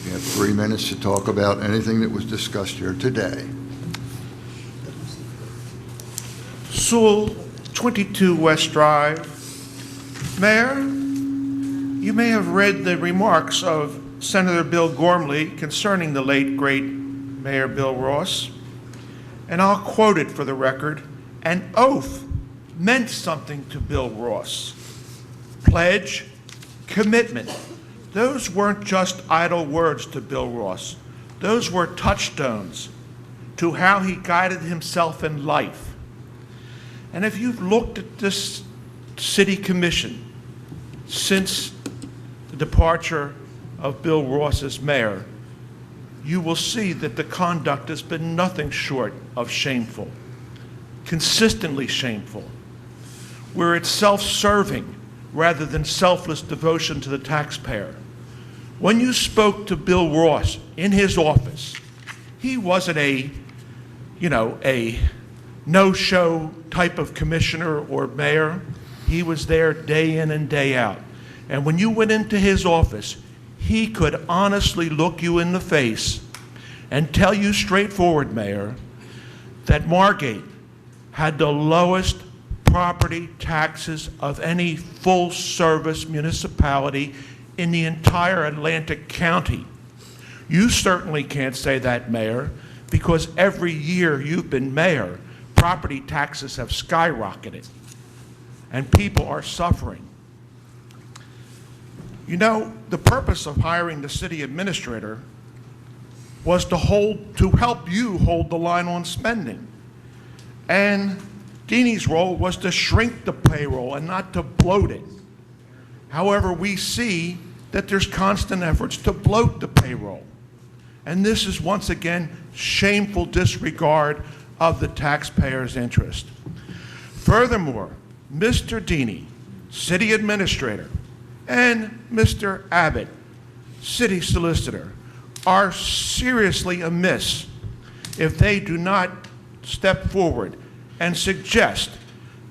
We have 3 minutes to talk about anything that was discussed here today. Sewell, 22 West Drive. Mayor, you may have read the remarks of Senator Bill Gormley concerning the late, great Mayor Bill Ross, and I'll quote it for the record. An oath meant something to Bill Ross. Pledge, commitment. Those weren't just idle words to Bill Ross. Those were touchstones to how he guided himself in life. And if you've looked at this city commission since the departure of Bill Ross as mayor, you will see that the conduct has been nothing short of shameful, consistently shameful, where it's self-serving rather than selfless devotion to the taxpayer. When you spoke to Bill Ross in his office, he wasn't a no-show type of commissioner or mayor. He was there day in and day out. And when you went into his office, he could honestly look you in the face and tell you straightforward, Mayor, that Margate had the lowest property taxes of any full-service municipality in the entire Atlantic County. You certainly can't say that, Mayor, because every year you've been mayor, property taxes have skyrocketed, and people are suffering. You know, the purpose of hiring the city administrator was to help you hold the line on spending. And Deanie's role was to shrink the payroll and not to bloat it. However, we see that there's constant efforts to bloat the payroll. And this is once again shameful disregard of the taxpayer's interest. Furthermore, Mr. Deanie, city administrator, and Mr. Abbott, city solicitor, are seriously amiss if they do not step forward and suggest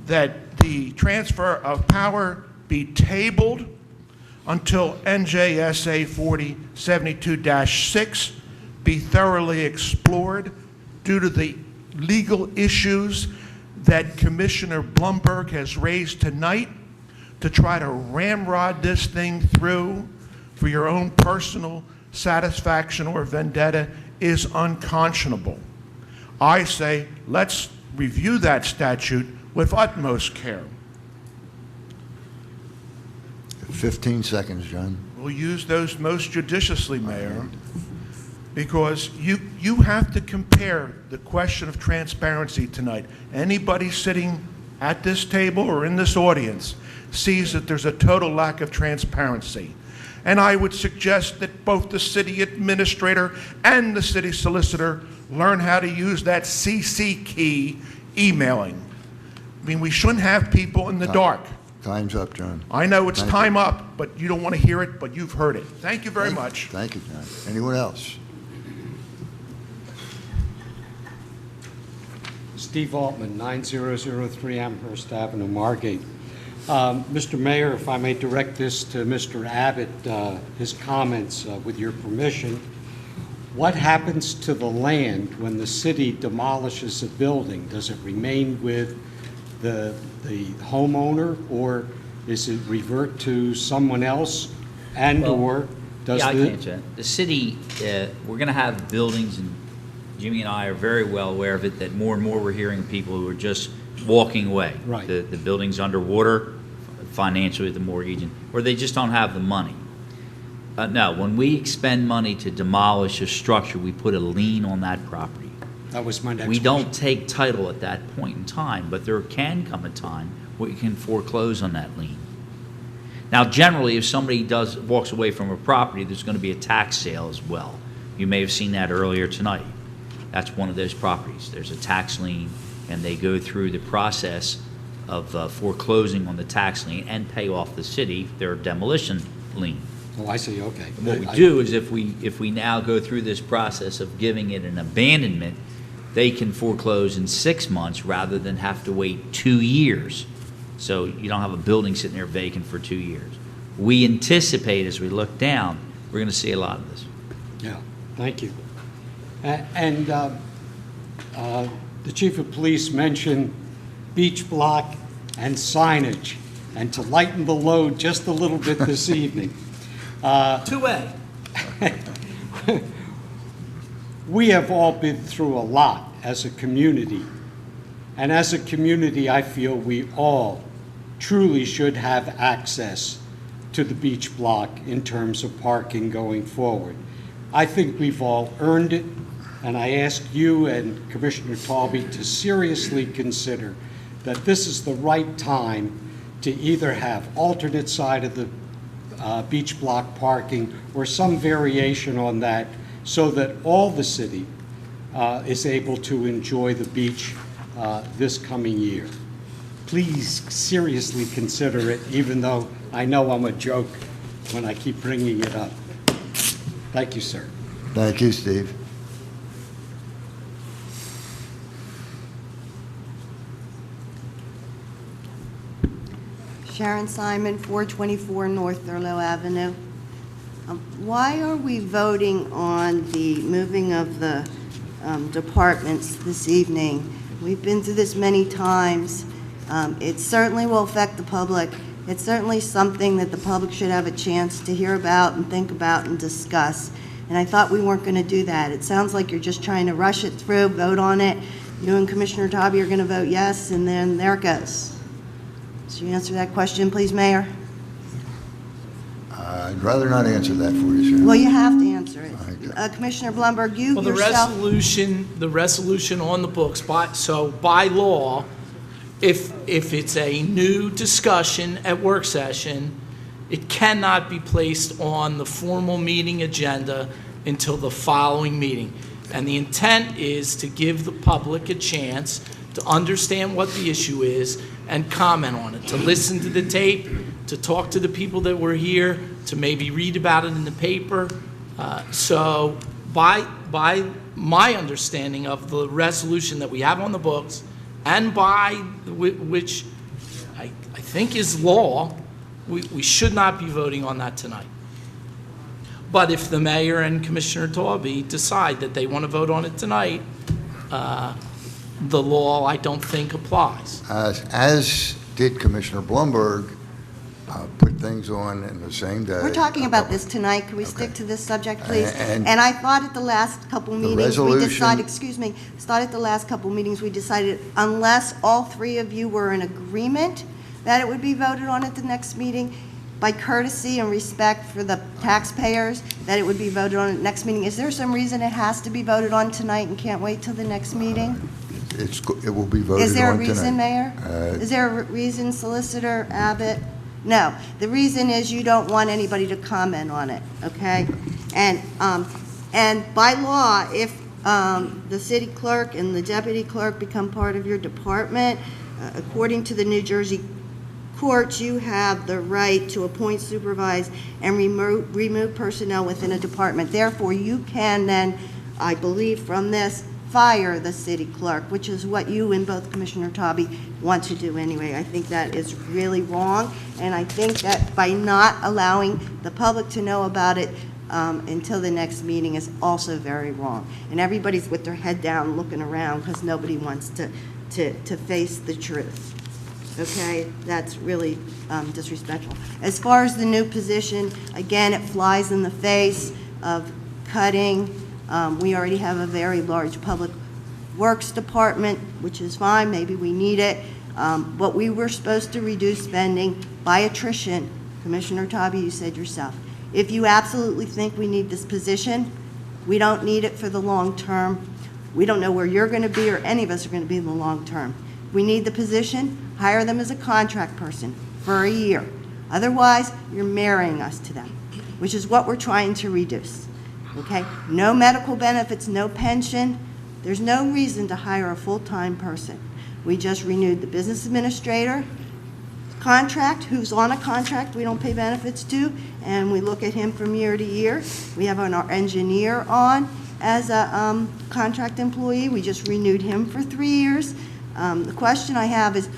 that the transfer of power be tabled until NJSA 4072-6 be thoroughly explored due to the legal issues that Commissioner Blumberg has raised tonight to try to ramrod this thing through for your own personal satisfaction or vendetta is unconscionable. I say let's review that statute with utmost care. 15 seconds, John. We'll use those most judiciously, Mayor, because you have to compare the question of transparency tonight. Anybody sitting at this table or in this audience sees that there's a total lack of transparency. And I would suggest that both the city administrator and the city solicitor learn how to use that CC key emailing. I mean, we shouldn't have people in the dark. Time's up, John. I know it's time up, but you don't want to hear it, but you've heard it. Thank you very much. Thank you, John. Anyone else? Steve Altman, 9003 Amherst Avenue, Margate. Mr. Mayor, if I may direct this to Mr. Abbott, his comments, with your permission. What happens to the land when the city demolishes a building? Does it remain with the homeowner, or is it revert to someone else? And or Does Yeah, I the- can answer that. The city, we're going to have buildings, and Jimmy and I are very well aware of it, that more and more we're hearing people who are just walking away. Right. The building's underwater financially with the mortgage, or they just don't have the money. No, when we expend money to demolish a structure, we put a lien on that property. That was my next We question. don't take title at that point in time, but there can come a time where you can foreclose on that lien. Now, generally, if somebody walks away from a property, there's going to be a tax sale as well. You may have seen that earlier tonight. That's one of those properties. There's a tax lien, and they go through the process of foreclosing on the tax lien and pay off the city their demolition lien. Oh, I see, okay. And what we do is if we now go through this process of giving it an abandonment, they can foreclose in 6 months rather than have to wait 2 years. So you don't have a building sitting there vacant for 2 years. We anticipate as we look down, we're going to see a lot of this. Yeah, thank you. And the chief of police mentioned beach block and signage, and to lighten the load just a little bit this evening. 2A. We have all been through a lot as a community. And as a community, I feel we all truly should have access to the beach block in terms of parking going forward. I think we've all earned it, and I ask you and Commissioner Talby to seriously consider that this is the right time to either have alternate side of the beach block parking or some variation on that so that all the city is able to enjoy the beach this coming year. Please seriously consider it, even though I know I'm a joke when I keep bringing it up. Thank you, sir. Thank you, Steve. Sharon Simon, 424 North Thurlow Avenue. Why are we voting on the moving of the departments this evening? We've been through this many times. It certainly will affect the public. It's certainly something that the public should have a chance to hear about and think about and discuss. And I thought we weren't going to do that. It sounds like you're just trying to rush it through, vote on it. You and Commissioner Talby are going to vote yes, and then there it goes. So you answer that question, please, Mayor? I'd rather not answer that for you, Sharon. Well, you have to answer it. Commissioner Blumberg, you Well, the resolution on the books, by law, if it's a new discussion at work session, it cannot be placed on the formal meeting agenda until the following meeting. And the intent is to give the public a chance to understand what the issue is and comment on it, to listen to the tape, to talk to the people that were here, to maybe read about it in the paper. So by my understanding of the resolution that we have on the books, and by which I think is law, we should not be voting on that tonight. But if the mayor and Commissioner Talby decide that they want to vote on it tonight, the law, I don't think, applies. As did Commissioner Blumberg, put things on in the same day. We're talking about this tonight. Can we stick to this subject, please? And I thought at the last couple meetings, we decided unless all three of you were in agreement that it would be voted on at the next meeting, by courtesy and respect for the taxpayers, that it would be voted on at the next meeting. Is there some reason it has to be voted on tonight and can't wait till the next meeting? It will be voted on tonight. Is there a reason, Mayor? Is there a reason, Solicitor Abbott? No. The reason is you don't want anybody to comment on it, okay? And by law, if the city clerk and the deputy clerk become part of your department, according to the New Jersey courts, you have the right to appoint, supervise, and remove personnel within a department. Therefore, you can then, I believe from this, fire the city clerk, which is what you and both Commissioner Talby want to do anyway. I think that is really wrong, and I think that by not allowing the public to know about it until the next meeting is also very wrong. And everybody's with their head down looking around because nobody wants to face the truth. okay? That's really disrespectful. As far as the new position, again, it flies in the face of cutting. We already have a very large public works department, which is fine, maybe we need it. But we were supposed to reduce spending by attrition. Commissioner Tobey, you said yourself. If you absolutely think we need this position, we don't need it for the long term. We don't know where you're going to be or any of us are going to be in the long term. We need the position, hire them as a contract person for a year. Otherwise, you're marrying us to them, which is what we're trying to reduce. Okay? No medical benefits, no pension. There's no reason to hire a full-time person. We just renewed the business administrator contract, who's on a contract we don't pay benefits to, and we look at him from year to year. We have our engineer on as a contract employee. We just renewed him for 3 years. The question I have is,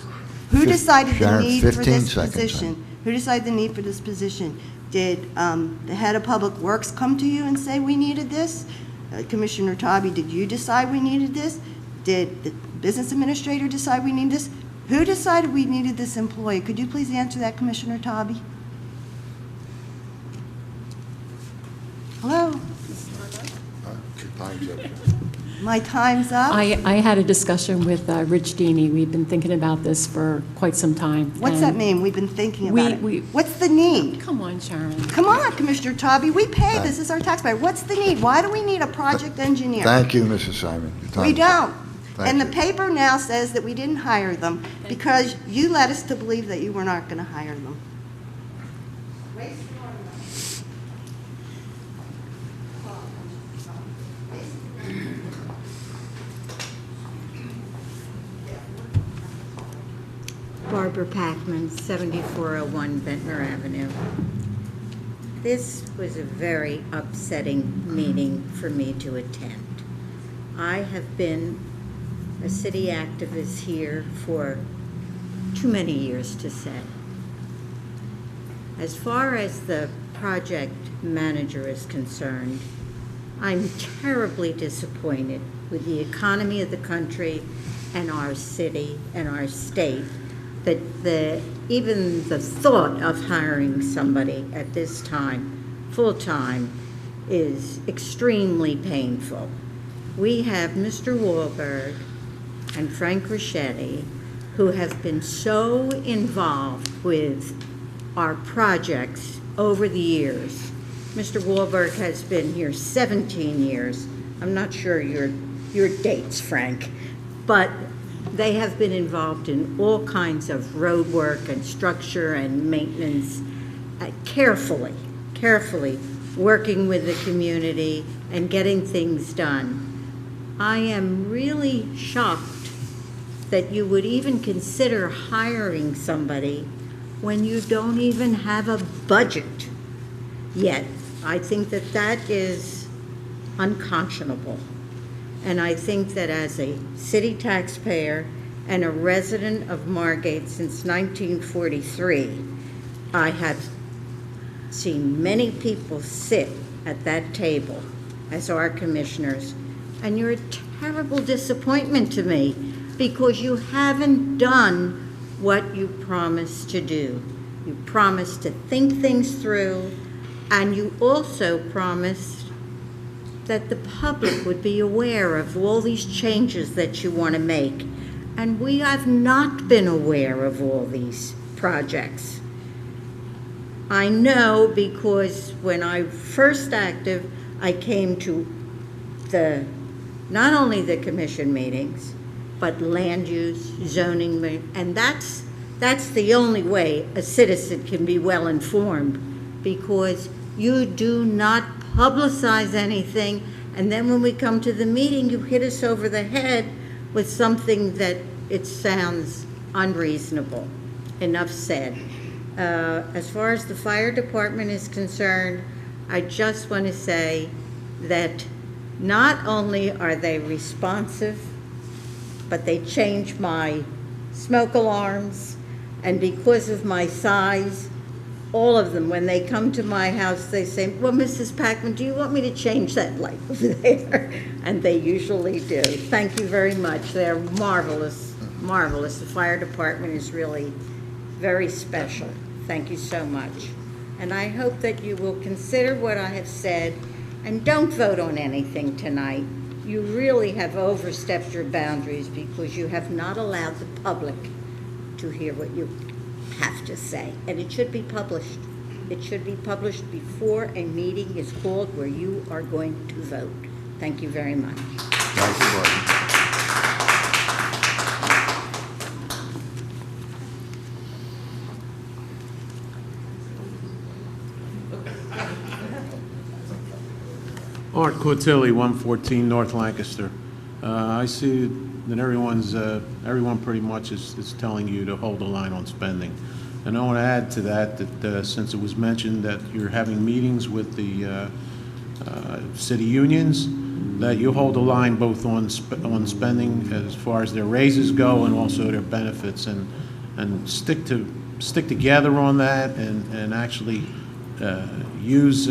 who decided the Sharon, need for 15 this seconds, position? Who decided the need for this position? Did the head of public works come to you and say we needed this? Commissioner Tobey, did you decide we needed this? Did the business administrator decide we need this? Who decided we needed this employee? Could you please answer that, Commissioner Tobey? Hello? My time's up. I had a discussion with Rich Deeney. We've been thinking about this for quite some time. What's that mean? We've been thinking about it. What's the need? Come on, Sharon. Come on, Commissioner Tobey. We pay this as our taxpayer. What's the need? Why do we need a project engineer? Thank you, Mrs. Simon. Your time We is up. don't. Thank And you. the paper now says that we didn't hire them because you led us to believe that you were not going to hire them. Barbara Packman, 7401 Ventnor Avenue. This was a very upsetting meeting for me to attend. I have been a city activist here for too many years to say. As far as the project manager is concerned, I'm terribly disappointed with the economy of the country and our city and our state that even the thought of hiring somebody at this time, full-time, is extremely painful. We have Mr. Wahlberg and Frank Raschetti, who have been so involved with our projects over the years. Mr. Wahlberg has been here 17 years. I'm not sure your dates, Frank, but they have been involved in all kinds of road work and structure and maintenance, carefully working with the community and getting things done. I am really shocked that you would even consider hiring somebody when you don't even have a budget yet. I think that that is unconscionable. And I think that as a city taxpayer and a resident of Margate since 1943, I have seen many people sit at that table as our commissioners, and you're a terrible disappointment to me because you haven't done what you promised to do. You promised to think things through, and you also promised that the public would be aware of all these changes that you want to make. And we have not been aware of all these projects. I know because when I first active, I came to not only the commission meetings, but land use, zoning, and that's the only way a citizen can be well informed, because you do not publicize anything, and then when we come to the meeting, you hit us over the head with something that it sounds unreasonable. Enough said. As far as the fire department is concerned, I just want to say that not only are they responsive, but they change my smoke alarms, and because of my size, all of them, when they come to my house, they say, well, Mrs. Packman, do you want me to change that light over there? And they usually do. Thank you very much. They're marvelous marvelous. The fire department is really very special. Thank you so much. And I hope that you will consider what I have said and don't vote on anything tonight. You really have overstepped your boundaries because you have not allowed the public to hear what you have to say. And it should be published. It should be published before a meeting is called where you are going to vote. Thank you very much. Thank you, Marty. Art Cortilli, 114 North Lancaster. I see that everyone pretty much is telling you to hold the line on spending. And I want to add to that since it was mentioned that you're having meetings with the city unions, that you hold the line both on spending as far as their raises go and also their benefits, and stick together on that and actually use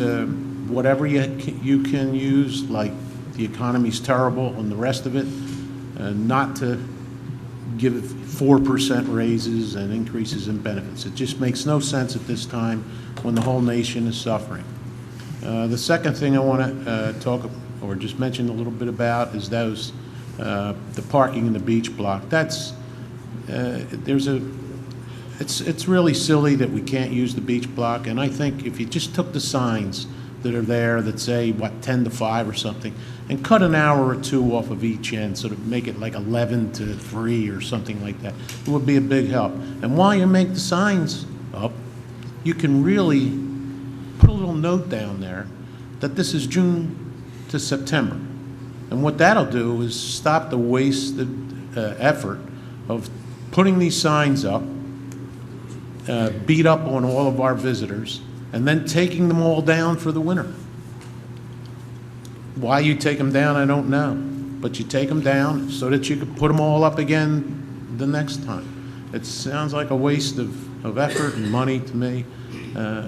whatever you can use, like the economy's terrible and the rest of it, not to give 4% raises and increases in benefits. It just makes no sense at this time when the whole nation is suffering. The second thing I want to talk or just mention a little bit about is the parking in the beach block. It's really silly that we can't use the beach block, and I think if you just took the signs that are there that say, 10 to 5 or something, and cut an hour or two off of each end, sort of make it like 11 to 3 or something like that, it would be a big help. And while you make the signs up, you can really put a little note down there that this is June to September. And what that'll do is stop the wasted effort of putting these signs up, beat up on all of our visitors, and then taking them all down for the winter. Why you take them down, I don't know. But you take them down so that you can put them all up again the next time. It sounds like a waste of effort and money to me.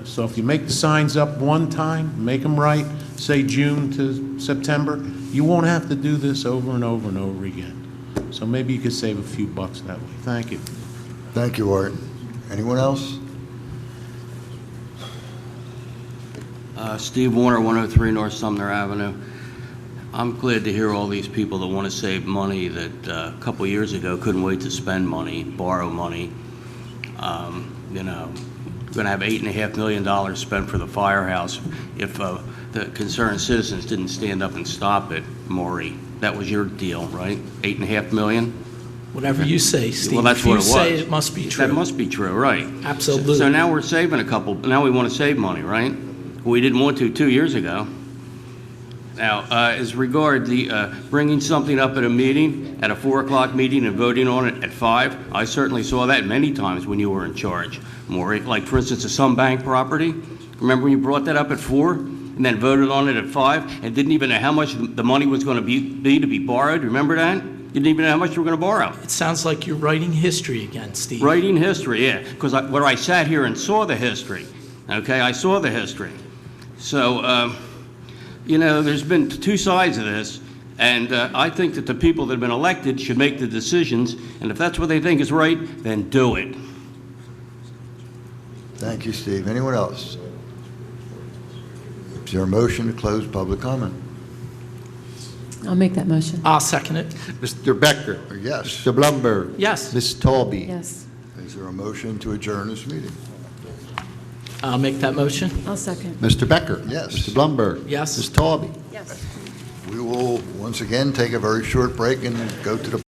So if you make the signs up one time, make them right, say June to September, you won't have to do this over and over and over again. So maybe you could save a few bucks that way. Thank you. Thank you, Art. Anyone else? Steve Warner, 103 North Sumner Avenue. I'm glad to hear all these people that want to save money that a couple years ago couldn't wait to spend money, borrow money. We're going to have $8.5 million spent for the firehouse if the concerned citizens didn't stand up and stop it. Maury, that was your deal, right? $8.5 million? Whatever you say, Steve. Well, that's if what you it was. say it must be true. That must be true, right? Absolutely. So now we're saving now we want to save money, right? We didn't want to 2 years ago. Now, as regard the bringing something up at a meeting, at a 4 o'clock meeting and voting on it at 5, I certainly saw that many times when you were in charge, Maury. Like, for instance, the Sun Bank property. Remember when you brought that up at 4 and then voted on it at 5 and didn't even know how much the money was going to be borrowed? Remember that? You didn't even know how much you were going to borrow. It sounds like you're writing history again, Steve. Writing history, yeah, because where I sat here and saw the history, okay, I saw the history. So, there's been two sides of this, and I think that the people that have been elected should make the decisions, and if that's what they think is right, then do it. Thank you, Steve. Anyone else? Is there a motion to close public comment? I'll make that motion. I'll second it. Mr. Becker? Yes. Mr. Blumberg? Yes. Ms. Talby? Yes. Is there a motion to adjourn this meeting? I'll make that motion. I'll second. Mr. Becker? Yes. Mr. Blumberg? Yes. Ms. Talby? Yes. We will once again take a very short break and go to the